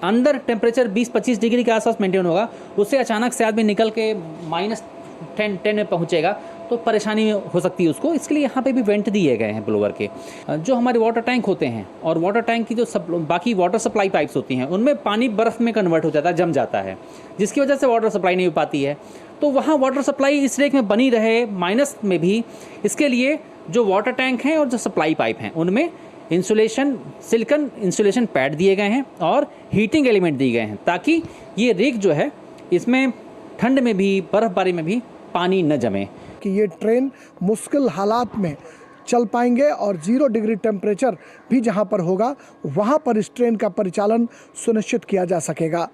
[SPEAKER 6] अंदर टेम्परेचर 20-25 डिग्री के आसपास मेंटेन होगा। उससे अचानक से आदमी निकल के -10 में पहुंचेगा तो परेशानी हो सकती है उसको। इसके लिए यहाँ पे भी वेंट दिए गए हैं ब्लोवर के। जो हमारे वाटर टैंक होते हैं और वाटर टैंक की जो बाकी वाटर सप्लाई पाइप्स होती हैं, उनमें पानी बर्फ़ में कन्वर्ट हो जाता है, जम जाता है, जिसकी वजह से वाटर सप्लाई नहीं हो पाती है। तो वहाँ वाटर सप्लाई इस रेक में बनी रहे माइनस में भी, इसके लिए जो वाटर टैंक हैं और जो सप्लाई पाइप हैं उनमें सिलिकॉन इंसुलेशन पैड दिए गए हैं और हीटिंग एलिमेंट दिए गए हैं, ताकि ये रेक जो है इसमें ठंड में भी, बर्फबारी में भी पानी न जमे।
[SPEAKER 5] कि ये ट्रेन मुश्किल हालात में चल पाएंगे और 0 डिग्री टेम्परेचर भी जहां पर होगा वहां पर इस ट्रेन का परिचालन सुनिश्चित किया जा सकेगा।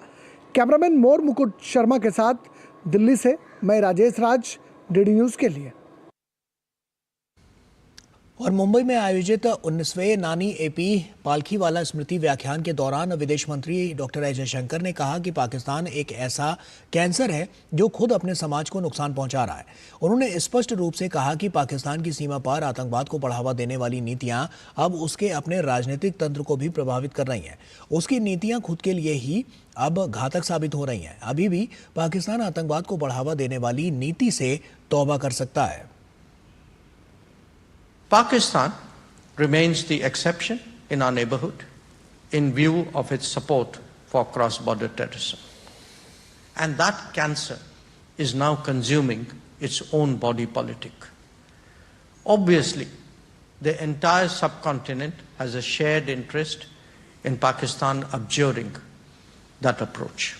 [SPEAKER 5] कैमरामैन मोर मुकुट शर्मा के साथ दिल्ली से मैं राजेश राज, DD न्यूज़ के लिए।
[SPEAKER 1] और मुंबई में आयोजित 19वें नानी AP पालखीवाला स्मृति व्याख्यान के दौरान विदेश मंत्री डॉक्टर एस जयशंकर ने कहा कि पाकिस्तान एक ऐसा कैंसर है जो खुद अपने समाज को नुकसान पहुंचा रहा है। उन्होंने स्पष्ट रूप से कहा कि पाकिस्तान की सीमा पार आतंकवाद को बढ़ावा देने वाली नीतियां अब उसके अपने राजनीतिक तंत्र को भी प्रभावित कर रही हैं। उसकी नीतियां खुद के लिए ही अब घातक साबित हो रही हैं। अभी भी पाकिस्तान आतंकवाद को बढ़ावा देने वाली नीति से तौबा कर सकता है।
[SPEAKER 7] Pakistan remains the exception in our neighborhood in view of its support for cross-border terrorism. And that cancer is now consuming its own body politic. Obviously, the entire subcontinent has a shared interest in Pakistan abjuring that approach.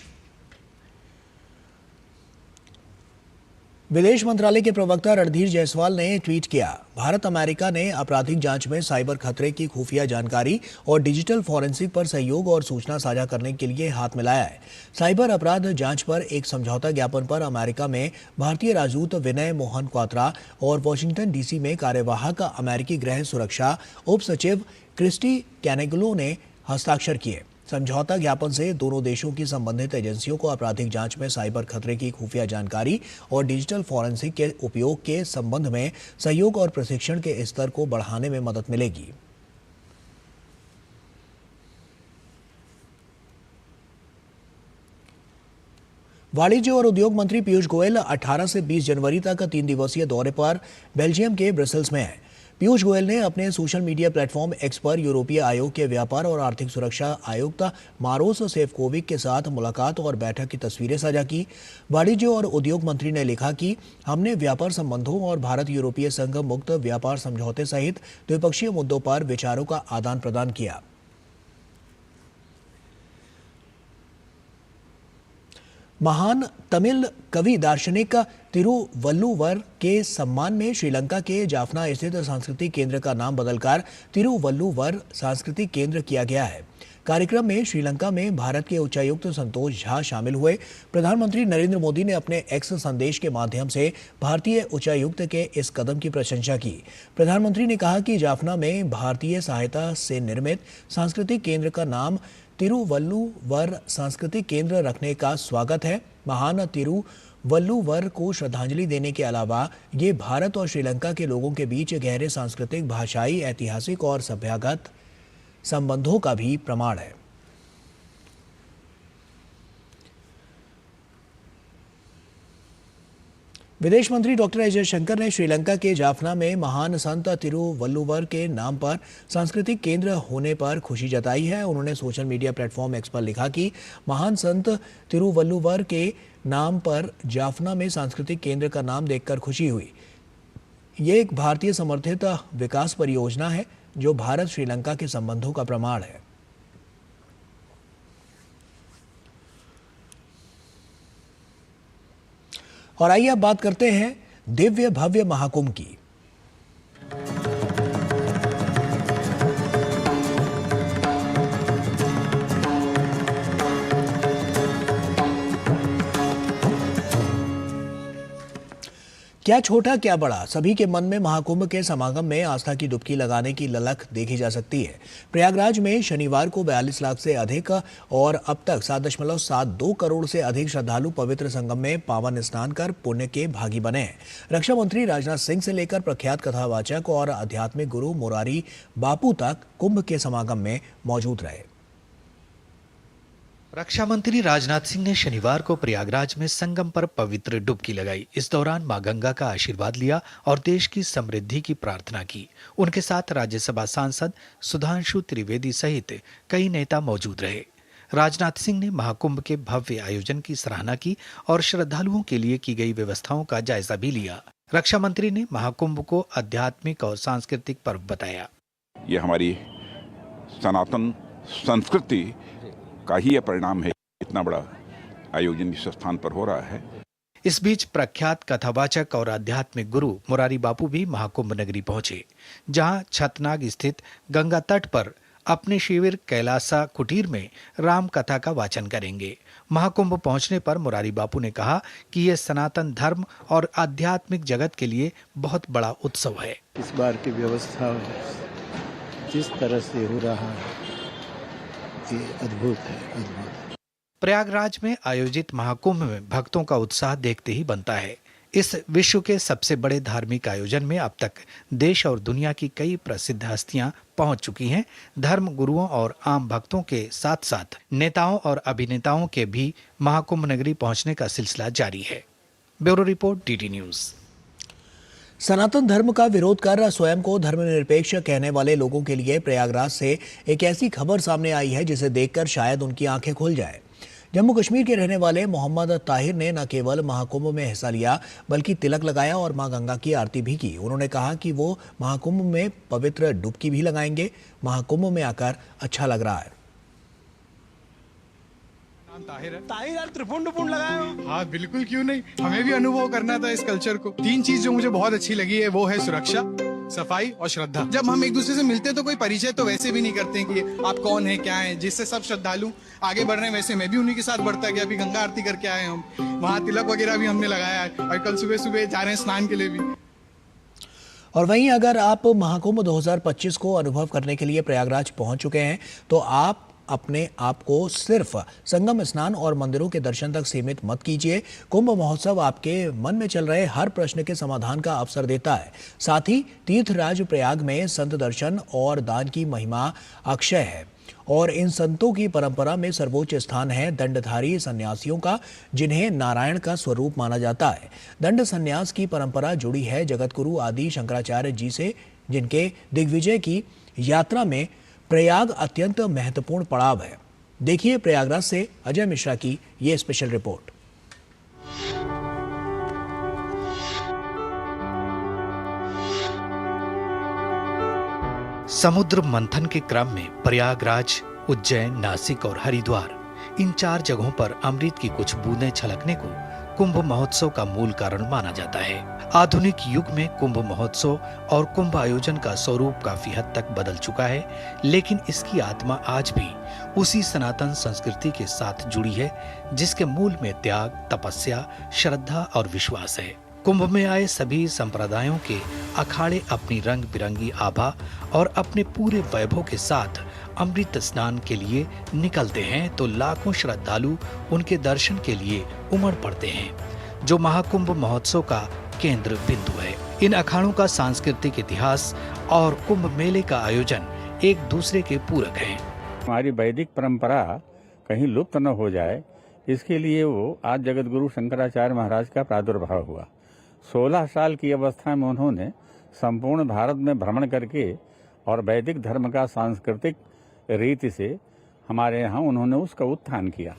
[SPEAKER 1] विदेश मंत्रालय के प्रवक्ता रणधीर जायसवाल ने tweet किया, Bharat America ने आपराधिक जांच में साइबर खतरे की खुफिया जानकारी और डिजिटल फॉरेंसिक पर सहयोग और सूचना साझा करने के लिए हाथ मिलाया है। साइबर अपराध जांच पर एक समझौता ज्ञापन पर अमेरिका में भारतीय राजदूत विनय मोहन क्वात्रा और वॉशिंगटन DC में कार्यवाहक अमेरिकी गृह सुरक्षा उप सचिव क्रिस्टी कैनेगलो ने हस्ताक्षर किए। समझौता ज्ञापन से दोनों देशों की संबंधित एजेंसियों को आपराधिक जांच में साइबर खतरे की खुफिया जानकारी और डिजिटल फॉरेंसिक के उपयोग के संबंध में सहयोग और प्रशिक्षण के स्तर को बढ़ाने में मदद मिलेगी। वाणिज्य और उद्योग मंत्री पीयूष गोयल 18 से 20 जनवरी तक 3 दिवसीय दौरे पर बेल्जियम के ब्रसेल्स में हैं। पीयूष गोयल ने अपने सोशल मीडिया प्लेटफॉर्म एक्स पर यूरोपीय आयोग के व्यापार और आर्थिक सुरक्षा आयुक्त मारोस सेफकोविक के साथ मुलाकात और बैठक की तस्वीरें साझा की। वाणिज्य और उद्योग मंत्री ने लिखा कि हमने व्यापार संबंधों और भारत यूरोपीय संघ मुक्त व्यापार समझौते सहित द्विपक्षीय मुद्दों पर विचारों का आदान प्रदान किया। महान तमिल कवि दार्शनिक तिरुवल्लुवर के सम्मान में श्रीलंका के जाफना स्थित सांस्कृतिक केंद्र का नाम बदलकर तिरुवल्लुवर सांस्कृतिक केंद्र किया गया है। कार्यक्रम में श्रीलंका में भारत के उच्चायुक्त संतोष झा शामिल हुए। प्रधानमंत्री नरेंद्र मोदी ने अपने एक्स संदेश के माध्यम से भारतीय उच्चायुक्त के इस कदम की प्रशंसा की। प्रधानमंत्री ने कहा कि जाफना में भारतीय सहायता से निर्मित सांस्कृतिक केंद्र का नाम तिरुवल्लुवर सांस्कृतिक केंद्र रखने का स्वागत है। महान तिरुवल्लुवर को श्रद्धांजलि देने के अलावा ये भारत और श्रीलंका के लोगों के बीच गहरे सांस्कृतिक, भाषाई, ऐतिहासिक और सभ्यगत संबंधों का भी प्रमाण है। विदेश मंत्री डॉक्टर एस जयशंकर ने श्रीलंका के जाफना में महान संत तिरुवल्लुवर के नाम पर सांस्कृतिक केंद्र होने पर खुशी जताई है। उन्होंने सोशल मीडिया प्लेटफॉर्म एक्स पर लिखा कि महान संत तिरुवल्लुवर के नाम पर जाफना में सांस्कृतिक केंद्र का नाम देखकर खुशी हुई। ये एक भारतीय समर्थित विकास परियोजना है जो भारत श्रीलंका के संबंधों का प्रमाण है। और आइए अब बात करते हैं दिव्य भव्य महाकुंभ की। क्या छोटा क्या बड़ा, सभी के मन में महाकुंभ के समागम में आस्था की डुबकी लगाने की ललक देखी जा सकती है। प्रयागराज में शनिवार को 42 लाख से अधिक और अब तक 7.72 करोड़ से अधिक श्रद्धालु पवित्र संगम में पावन स्नान कर पुण्य के भागी बने हैं। रक्षा मंत्री राजनाथ सिंह से लेकर प्रख्यात कथावाचक और आध्यात्मिक गुरु मुरारी बापू तक कुंभ के समागम में मौजूद रहे।
[SPEAKER 8] रक्षा मंत्री राजनाथ सिंह ने शनिवार को प्रयागराज में संगम पर पवित्र डुबकी लगाई। इस दौरान मां गंगा का आशीर्वाद लिया और देश की समृद्धि की प्रार्थना की। उनके साथ राज्यसभा सांसद सुधांशु त्रिवेदी सहित कई नेता मौजूद रहे। राजनाथ सिंह ने महाकुंभ के भव्य आयोजन की सराहना की और श्रद्धालुओं के लिए की गई व्यवस्थाओं का जायजा भी लिया। रक्षा मंत्री ने महाकुंभ को आध्यात्मिक और सांस्कृतिक पर्व बताया।
[SPEAKER 9] ये हमारी सनातन संस्कृति का ही यह परिणाम है, इतना बड़ा आयोजन इस स्थान पर हो रहा है।
[SPEAKER 8] इस बीच प्रख्यात कथावाचक और आध्यात्मिक गुरु मुरारी बापू भी महाकुंभ नगरी पहुंचे, जहां छतनाग स्थित गंगा तट पर अपने शिविर कैलासा कुटीर में राम कथा का वाचन करेंगे। महाकुंभ पहुंचने पर मुरारी बापू ने कहा कि यह सनातन धर्म और आध्यात्मिक जगत के लिए बहुत बड़ा उत्सव है।
[SPEAKER 10] इस बार की व्यवस्था जिस तरह से हो रहा है ये अद्भुत है, अद्भुत।
[SPEAKER 8] प्रयागराज में आयोजित महाकुंभ में भक्तों का उत्साह देखते ही बनता है। इस विश्व के सबसे बड़े धार्मिक आयोजन में अब तक देश और दुनिया की कई प्रसिद्ध हस्तियां पहुंच चुकी हैं। धर्म गुरुओं और आम भक्तों के साथ साथ नेताओं और अभिनेताओं के भी महाकुंभ नगरी पहुंचने का सिलसिला जारी है। Bureau report, DD news.
[SPEAKER 1] सनातन धर्म का विरोध कर स्वयं को धर्मनिरपेक्ष कहने वाले लोगों के लिए प्रयागराज से एक ऐसी खबर सामने आई है जिसे देखकर शायद उनकी आंखें खुल जाए। जम्मू कश्मीर के रहने वाले मोहम्मद ताहिर ने न केवल महाकुंभ में हिस्सा लिया बल्कि तिलक लगाया और मां गंगा की आरती भी की। उन्होंने कहा कि वो महाकुंभ में पवित्र डुबकी भी लगाएंगे। महाकुंभ में आकर अच्छा लग रहा है।
[SPEAKER 12] ताहिर यार त्रिपुंड लगाए हो? हाँ बिल्कुल, क्यों नहीं, हमें भी अनुभव करना था इस कल्चर को। 3 चीज जो मुझे बहुत अच्छी लगी है वो है सुरक्षा, सफाई और श्रद्धा। जब हम एक दूसरे से मिलते हैं तो कोई परिचय तो वैसे भी नहीं करते हैं कि आप कौन है क्या है, जिससे सब श्रद्धालु आगे बढ़ रहे हैं। वैसे मैं भी उन्हीं के साथ बढ़ता गया। अभी गंगा आरती करके आए हम, वहाँ तिलक वगैरह भी हमने लगाया है और कल सुबह सुबह जा रहे हैं स्नान के लिए भी।
[SPEAKER 1] और वहीं अगर आप महाकुंभ 2025 को अनुभव करने के लिए प्रयागराज पहुंच चुके हैं तो आप अपने आप को सिर्फ संगम स्नान और मंदिरों के दर्शन तक सीमित मत कीजिए। कुंभ महोत्सव आपके मन में चल रहे हर प्रश्न के समाधान का अवसर देता है। साथ ही तीर्थराज प्रयाग में संत दर्शन और दान की महिमा अक्षय है और इन संतों की परंपरा में सर्वोच्च स्थान है दंडधारी सन्यासियों का, जिन्हें नारायण का स्वरूप माना जाता है। दंड सन्यास की परंपरा जुड़ी है जगतगुरु आदि शंकराचार्य जी से, जिनके दिग्विजय की यात्रा में प्रयाग अत्यंत महत्वपूर्ण पड़ाव है। देखिए प्रयागराज से अजय मिश्रा की ये स्पेशल रिपोर्ट।
[SPEAKER 8] समुद्र मंथन के क्रम में प्रयागराज, उज्जैन, नासिक और हरिद्वार, इन 4 जगहों पर अमृत की कुछ बूंदें छलकने को कुंभ महोत्सव का मूल कारण माना जाता है। आधुनिक युग में कुंभ महोत्सव और कुंभ आयोजन का स्वरूप काफी हद तक बदल चुका है, लेकिन इसकी आत्मा आज भी उसी सनातन संस्कृति के साथ जुड़ी है, जिसके मूल में त्याग, तपस्या, श्रद्धा और विश्वास है। कुंभ में आए सभी संप्रदायों के अखाड़े अपनी रंग बिरंगी आभा और अपने पूरे वैभव के साथ अमृत स्नान के लिए निकलते हैं, तो लाखों श्रद्धालु उनके दर्शन के लिए उमड़ पड़ते हैं, जो महाकुंभ महोत्सव का केंद्र बिंदु है। इन अखाड़ों का सांस्कृतिक इतिहास और कुंभ मेले का आयोजन एक दूसरे के पूरक हैं।
[SPEAKER 13] हमारी वैदिक परंपरा कहीं लुप्त न हो जाए, इसके लिए वो आज जगतगुरु शंकराचार्य महाराज का प्रादुर्भाव हुआ। 16 साल की अवस्था में उन्होंने संपूर्ण भारत में भ्रमण करके और वैदिक धर्म का सांस्कृतिक रीति से हमारे यहाँ उन्होंने उसका उत्थान किया।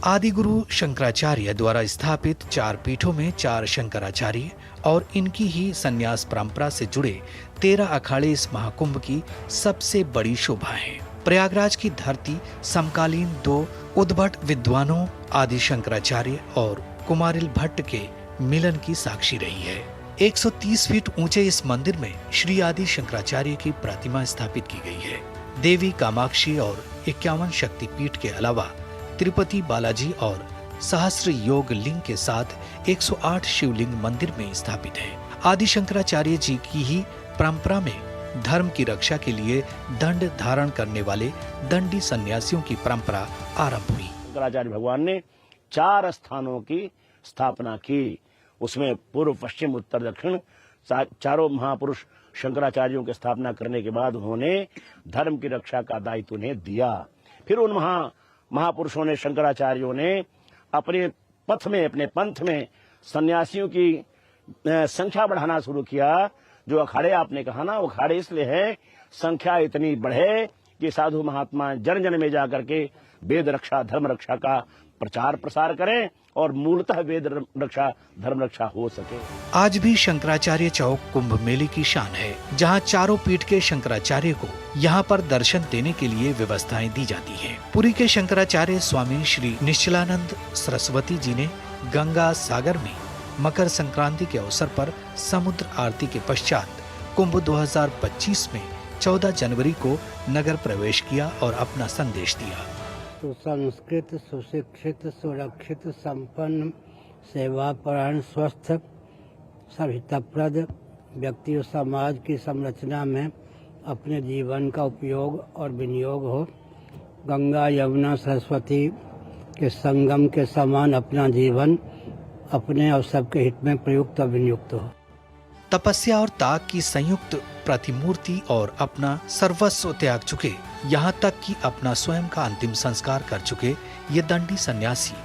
[SPEAKER 8] आदि गुरु शंकराचार्य द्वारा स्थापित 4 पीठों में 4 शंकराचार्य और इनकी ही संन्यास परंपरा से जुड़े 13 अखाड़े इस महाकुंभ की सबसे बड़ी शोभा है। प्रयागराज की धरती समकालीन 2 उद्भट विद्वानों आदि शंकराचार्य और कुमारिल भट्ट के मिलन की साक्षी रही है। 130 फीट ऊंचे इस मंदिर में श्री आदि शंकराचार्य की प्रतिमा स्थापित की गई है। देवी कामाक्षी और 51 शक्तिपीठ के अलावा तिरुपति बालाजी और सहस्त्र योग लिंग के साथ 108 शिवलिंग मंदिर में स्थापित है। आदि शंकराचार्य जी की ही परंपरा में धर्म की रक्षा के लिए दंड धारण करने वाले दंडी सन्यासियों की परंपरा आरंभ हुई।
[SPEAKER 14] शंकराचार्य भगवान ने 4 स्थानों की स्थापना की, उसमें पूर्व, पश्चिम, उत्तर, दक्षिण 4 महापुरुष शंकराचार्यों की स्थापना करने के बाद उन्होंने धर्म की रक्षा का दायित्व उन्हें दिया। फिर उन महापुरुषों ने, शंकराचार्यों ने अपने पथ में, अपने पंथ में सन्यासियों की संख्या बढ़ाना शुरू किया। जो अखाड़े आपने कहा ना, वो अखाड़े इसलिए है संख्या इतनी बढ़े कि साधु महात्मा जन जन में जाकर के वेद रक्षा, धर्म रक्षा का प्रचार प्रसार करें और मूलतः वेद रक्षा, धर्म रक्षा हो सके।
[SPEAKER 8] आज भी शंकराचार्य चौक कुंभ मेले की शान है, जहां चारों पीठ के शंकराचार्य को यहां पर दर्शन देने के लिए व्यवस्थाएं दी जाती हैं। पुरी के शंकराचार्य स्वामी श्री निश्चलानंद सरस्वती जी ने गंगा सागर में मकर संक्रांति के अवसर पर समुद्र आरती के पश्चात कुंभ 2025 में 14 जनवरी को नगर प्रवेश किया और अपना संदेश दिया।
[SPEAKER 15] सुसंस्कृत, सुशिक्षित, सुरक्षित, संपन्न, सेवापरायण, स्वस्थ, सभ्यताप्रद व्यक्ति और समाज की संरचना में अपने जीवन का उपयोग और विनियोग हो। गंगा, यमुना, सरस्वती के संगम के समान अपना जीवन अपने और सबके हित में प्रयुक्त और विनियुक्त हो।
[SPEAKER 8] तपस्या और त्याग की संयुक्त प्रतिमूर्ति और अपना सर्वस्व त्याग चुके, यहाँ तक कि अपना स्वयं का अंतिम संस्कार कर चुके ये दंडी सन्यासी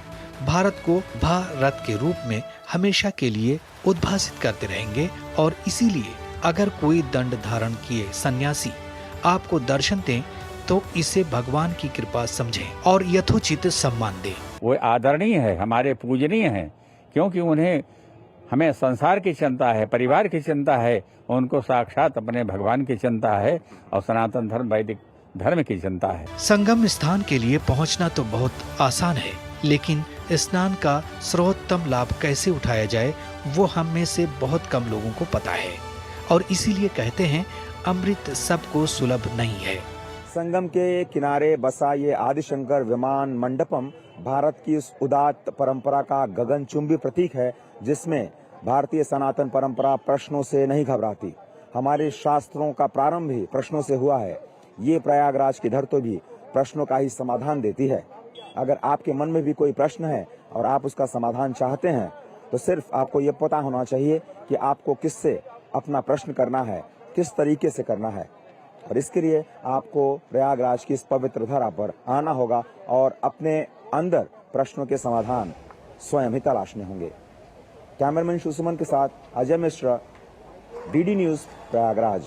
[SPEAKER 8] भारत को भारत के रूप में हमेशा के लिए उद्भासित करते रहेंगे। और इसीलिए अगर कोई दंड धारण किए सन्यासी आपको दर्शन दें तो इसे भगवान की कृपा समझें और यथोचित सम्मान दें।
[SPEAKER 13] वो आदरणीय है, हमारे पूजनीय हैं, क्योंकि उन्हें हमें संसार की चिंता है, परिवार की चिंता है, उनको साक्षात अपने भगवान की चिंता है और सनातन धर्म, वैदिक धर्म की चिंता है।
[SPEAKER 8] संगम स्थान के लिए पहुंचना तो बहुत आसान है, लेकिन स्नान का सर्वोत्तम लाभ कैसे उठाया जाए वो हम में से बहुत कम लोगों को पता है। और इसीलिए कहते हैं अमृत सबको सुलभ नहीं है।
[SPEAKER 16] संगम के किनारे बसा ये आदिशंकर विमान मंडपम भारत की उस उदात्त परंपरा का गगनचुंबी प्रतीक है, जिसमें भारतीय सनातन परंपरा प्रश्नों से नहीं घबराती। हमारे शास्त्रों का प्रारंभ भी प्रश्नों से हुआ है। ये प्रयागराज की धरती भी प्रश्नों का ही समाधान देती है। अगर आपके मन में भी कोई प्रश्न है और आप उसका समाधान चाहते हैं तो सिर्फ आपको ये पता होना चाहिए कि आपको किससे अपना प्रश्न करना है, किस तरीके से करना है। और इसके लिए आपको प्रयागराज की इस पवित्र धरा पर आना होगा और अपने अंदर प्रश्नों के समाधान स्वयं ही तलाशने होंगे। कैमरामैन सुमन के साथ अजय मिश्रा, डीडी न्यूज, प्रयागराज।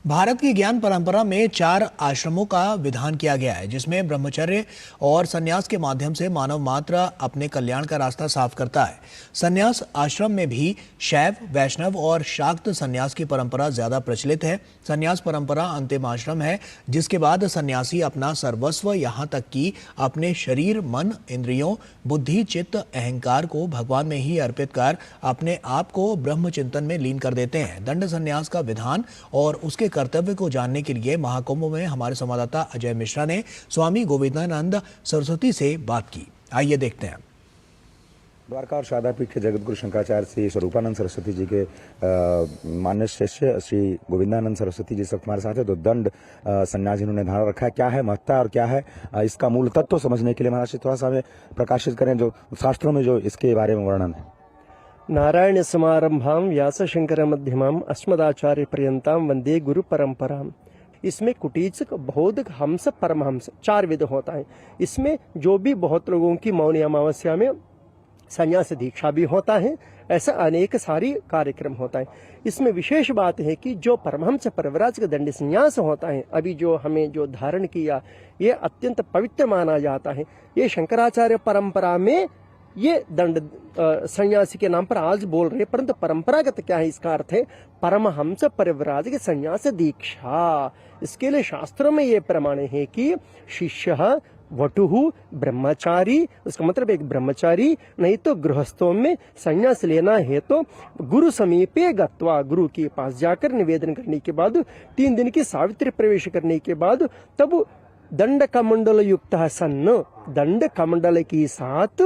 [SPEAKER 1] भारत की ज्ञान परंपरा में 4 आश्रमों का विधान किया गया है, जिसमें ब्रह्मचर्य और संन्यास के माध्यम से मानव मात्र अपने कल्याण का रास्ता साफ करता है। संन्यास आश्रम में भी शैव, वैष्णव और शाक्त संन्यास की परंपरा ज्यादा प्रचलित है। संन्यास परंपरा अंतिम आश्रम है, जिसके बाद सन्यासी अपना सर्वस्व, यहाँ तक कि अपने शरीर, मन, इंद्रियों, बुद्धि, चित्त, अहंकार को भगवान में ही अर्पित कर अपने आप को ब्रह्म चिंतन में लीन कर देते हैं। दंड संन्यास का विधान और उसके कर्तव्य को जानने के लिए महाकुंभ में हमारे संवाददाता अजय मिश्रा ने स्वामी गोविंदानंद सरस्वती से बात की। आइए देखते हैं।
[SPEAKER 16] द्वारका और शारदा पीठ के जगत गुरु शंकराचार्य श्री स्वरूपानंद सरस्वती जी के मान्य शिष्य श्री गोविंदानंद सरस्वती जी सब हमारे साथ है। तो दंड संन्यास जिन्होंने धारण रखा है, क्या है महत्ता और क्या है इसका मूल तत्व समझने के लिए महाराज थोड़ा सा हमें प्रकाशित करें, जो शास्त्रों में जो इसके बारे में वर्णन है।
[SPEAKER 11] नारायण समारंभाम व्यास शंकर मध्यमाम अस्मदाचार्य पर्यंताम वंदे गुरु परंपराम। इसमें कुटीचक, बौद्धक, हंस, परमहंस 4 विध होता है। इसमें जो भी बहुत लोगों की मौनी अमावस्या में संन्यास दीक्षा भी होता है, ऐसा अनेक सारी कार्यक्रम होता है। इसमें विशेष बात है कि जो परमहंस परिव्राज का दंड संन्यास होता है, अभी जो हमें जो धारण किया, ये अत्यंत पवित्र माना जाता है। ये शंकराचार्य परंपरा में ये दंड संन्यासी के नाम पर आज बोल रहे, परंतु परंपरागत क्या है, इसका अर्थ है परमहंस परिव्राज के संन्यास दीक्षा। इसके लिए शास्त्रों में ये प्रमाण है कि शिष्य वटुहु ब्रह्मचारी, उसका मतलब एक ब्रह्मचारी, नहीं तो गृहस्थों में संन्यास लेना है तो गुरु समीपे गत्वा, गुरु के पास जाकर निवेदन करने के बाद 3 दिन की सावित्री प्रवेश करने के बाद तब दंड कमंडल युक्त सन्न, दंड कमंडल के साथ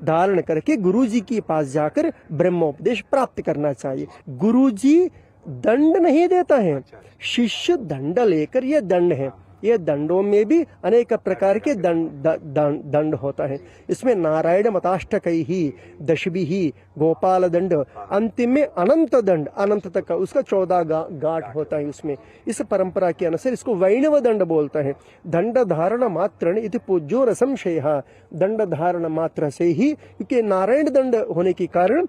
[SPEAKER 11] धारण करके गुरुजी के पास जाकर ब्रह्मोपदेश प्राप्त करना चाहिए। गुरुजी दंड नहीं देता है, शिष्य दंड लेकर, ये दंड है। ये दंडों में भी अनेक प्रकार के दंड होता है। इसमें नारायण मताष्टकई ही, दशभी ही, गोपाल दंड, अंतिम में अनंत दंड, अनंत तक का उसका 14 गांठ होता है। उसमें इस परंपरा के अनुसार इसको वैणव दंड बोलता है। दंड धारण मात्र इति पूज्यो रसंशय, दंड धारण मात्र से ही, क्योंकि नारायण दंड होने के कारण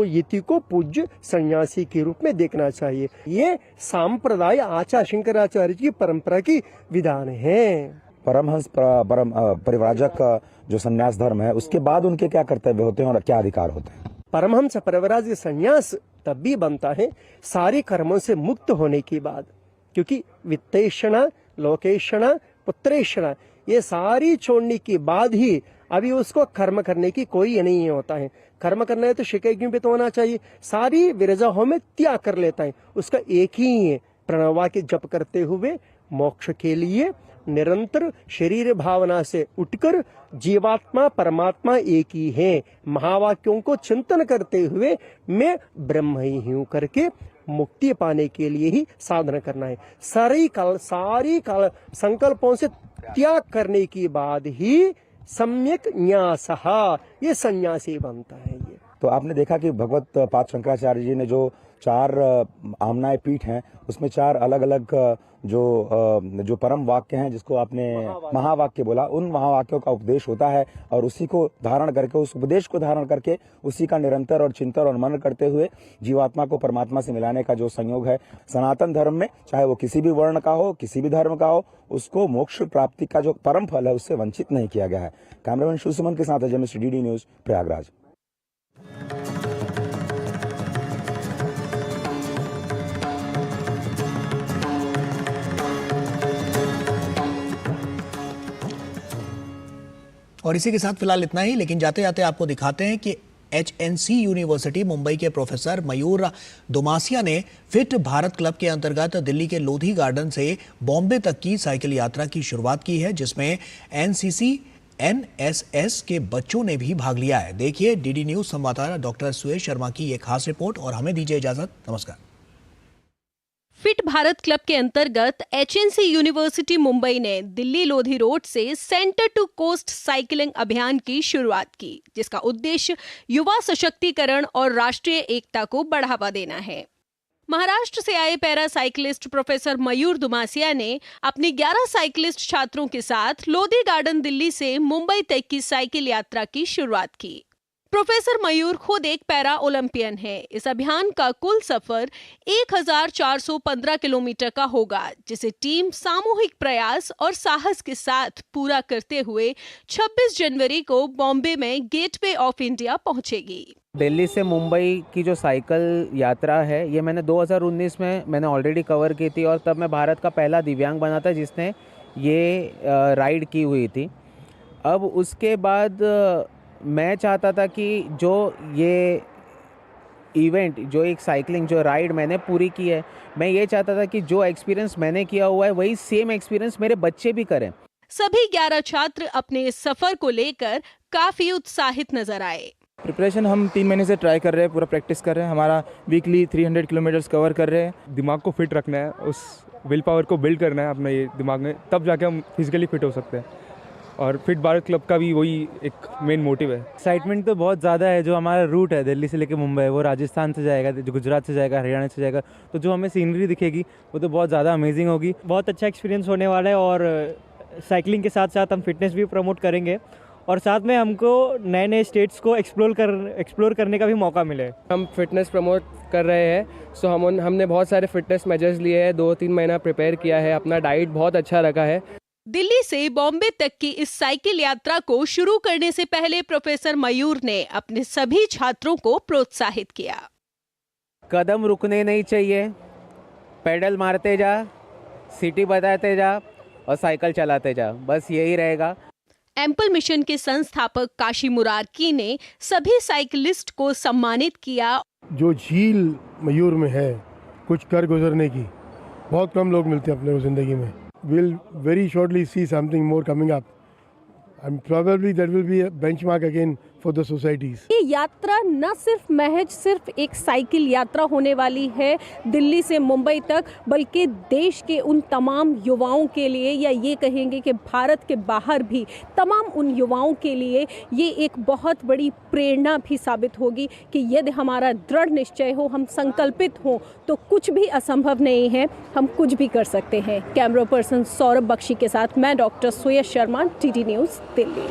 [SPEAKER 11] यति को पूज्य सन्यासी के रूप में देखना चाहिए। ये सांप्रदाय आचार्य शंकराचार्य की परंपरा की विधान है।
[SPEAKER 16] परमहंस परिव्राजक का जो संन्यास धर्म है, उसके बाद उनके क्या कर्तव्य होते हैं और क्या अधिकार होते हैं?
[SPEAKER 11] परमहंस परिव्राज का संन्यास तब भी बनता है सारे कर्मों से मुक्त होने के बाद, क्योंकि वित्तेषणा, लोकेषणा, पुत्रेषणा ये सारी छोड़ने के बाद ही अभी उसको कर्म करने की कोई नहीं होता है। कर्म करना है तो शिकैज्ञ पे तो होना चाहिए, सारी विरजाओं में त्याग कर लेता है। उसका एक ही है, प्रणवा के जप करते हुए मोक्ष के लिए निरंतर शरीर भावना से उठकर जीवात्मा परमात्मा एक ही है, महावाक्यों को चिंतन करते हुए मैं ब्रह्म ही हूं करके मुक्ति पाने के लिए ही साधना करना है। सारी काल संकल्पों से त्याग करने के बाद ही सम्यक न्यासः, ये सन्यासी बनता है। ये
[SPEAKER 16] तो आपने देखा कि भगवत पाद शंकराचार्य जी ने जो 4 आमनाय पीठ हैं, उसमें 4 अलग अलग जो परम वाक्य हैं, जिसको आपने महावाक्य बोला, उन महावाक्यों का उपदेश होता है और उसी को धारण करके, उस उपदेश को धारण करके उसी का निरंतर और चिंतन और मनन करते हुए जीवात्मा को परमात्मा से मिलाने का जो संयोग है सनातन धर्म में, चाहे वो किसी भी वर्ण का हो, किसी भी धर्म का हो, उसको मोक्ष प्राप्ति का जो परम फल है उससे वंचित नहीं किया गया है। कैमरामैन सुमन के साथ अजय मिश्रा, डीडी न्यूज, प्रयागराज।
[SPEAKER 1] और इसी के साथ फिलहाल इतना ही, लेकिन जाते जाते आपको दिखाते हैं कि HNC यूनिवर्सिटी मुंबई के प्रोफेसर मयूर दुमासिया ने फिट भारत क्लब के अंतर्गत दिल्ली के लोधी गार्डन से बॉम्बे तक की साइकिल यात्रा की शुरुआत की है, जिसमें NCC NSS के बच्चों ने भी भाग लिया है। देखिए डीडी न्यूज संवाददाता डॉक्टर सुयश शर्मा की ये खास रिपोर्ट और हमें दीजिए इजाजत। नमस्कार।
[SPEAKER 17] फिट भारत क्लब के अंतर्गत HNC यूनिवर्सिटी मुंबई ने दिल्ली लोधी रोड से सेंटर टू कोस्ट साइकिलिंग अभियान की शुरुआत की, जिसका उद्देश्य युवा सशक्तिकरण और राष्ट्रीय एकता को बढ़ावा देना है। महाराष्ट्र से आए पैरा साइकिलिस्ट प्रोफेसर मयूर दुमासिया ने अपने 11 साइकिलिस्ट छात्रों के साथ लोधी गार्डन दिल्ली से मुंबई तक की साइकिल यात्रा की शुरुआत की। प्रोफेसर मयूर खुद एक पैरा ओलंपियन है। इस अभियान का कुल सफर 1415 किलोमीटर का होगा, जिसे टीम सामूहिक प्रयास और साहस के साथ पूरा करते हुए 26 जनवरी को बॉम्बे में गेटवे ऑफ इंडिया पहुंचेगी।
[SPEAKER 18] दिल्ली से मुंबई की जो साइकिल यात्रा है, ये मैंने 2019 में मैंने ऑलरेडी कवर की थी और तब मैं भारत का पहला दिव्यांग बना था जिसने ये राइड की हुई थी। अब उसके बाद मैं चाहता था कि जो ये इवेंट, जो एक साइकिलिंग जो राइड मैंने पूरी की है, मैं ये चाहता था कि जो एक्सपीरियंस मैंने किया हुआ है वही सेम एक्सपीरियंस मेरे बच्चे भी करें।
[SPEAKER 17] सभी 11 छात्र अपने इस सफर को लेकर काफी उत्साहित नजर आए।
[SPEAKER 19] प्रिपरेशन हम 3 महीने से ट्राई कर रहे हैं, पूरा प्रैक्टिस कर रहे हैं। हमारा वीकली 300 किलोमीटर्स कवर कर रहे हैं। दिमाग को फिट रखना है, उस विल पावर को बिल्ड करना है अपने ये दिमाग में, तब जाके हम फिजिकली फिट हो सकते हैं। और फिट भारत क्लब का भी वही एक मेन मोटिव है। एक्साइटमेंट तो बहुत ज़्यादा है। जो हमारा रूट है दिल्ली से लेकर मुंबई, वो राजस्थान से जाएगा, जो गुजरात से जाएगा, हरियाणा से जाएगा, तो जो हमें सीनरी दिखेगी वो तो बहुत ज़्यादा अमेजिंग होगी।
[SPEAKER 20] बहुत अच्छा एक्सपीरियंस होने वाला है और साइकिलिंग के साथ साथ हम फिटनेस भी प्रमोट करेंगे और साथ में हमको नए नए स्टेट्स को एक्सप्लोर करने का भी मौका मिले।
[SPEAKER 22] हम फिटनेस प्रमोट कर रहे हैं, सो हमने बहुत सारे फिटनेस मेजर्स लिए हैं, 2-3 महीना प्रिपेयर किया है, अपना डाइट बहुत अच्छा रखा है।
[SPEAKER 17] दिल्ली से बॉम्बे तक की इस साइकिल यात्रा को शुरू करने से पहले प्रोफेसर मयूर ने अपने सभी छात्रों को प्रोत्साहित किया।
[SPEAKER 18] कदम रुकने नहीं चाहिए, पेडल मारते जा, सिटी बताते जा और साइकिल चलाते जा, बस यही रहेगा।
[SPEAKER 17] एम्पल मिशन के संस्थापक काशी मुरारकी ने सभी साइकिलिस्ट को सम्मानित किया।
[SPEAKER 23] जो झील मयूर में है कुछ कर गुजरने की, बहुत कम लोग मिलते हैं अपने जिंदगी में। We'll very shortly see something more coming up, and probably that will be a benchmark again for the societies.
[SPEAKER 17] ये यात्रा न सिर्फ एक साइकिल यात्रा होने वाली है दिल्ली से मुंबई तक, बल्कि देश के उन तमाम युवाओं के लिए, या ये कहेंगे कि भारत के बाहर भी तमाम उन युवाओं के लिए ये एक बहुत बड़ी प्रेरणा भी साबित होगी कि यदि हमारा दृढ़ निश्चय हो, हम संकल्पित हों, तो कुछ भी असंभव नहीं है, हम कुछ भी कर सकते हैं। कैमरा पर्सन सौरभ बख्शी के साथ मैं डॉक्टर सुयश शर्मा, TT न्यूज़, दिल्ली।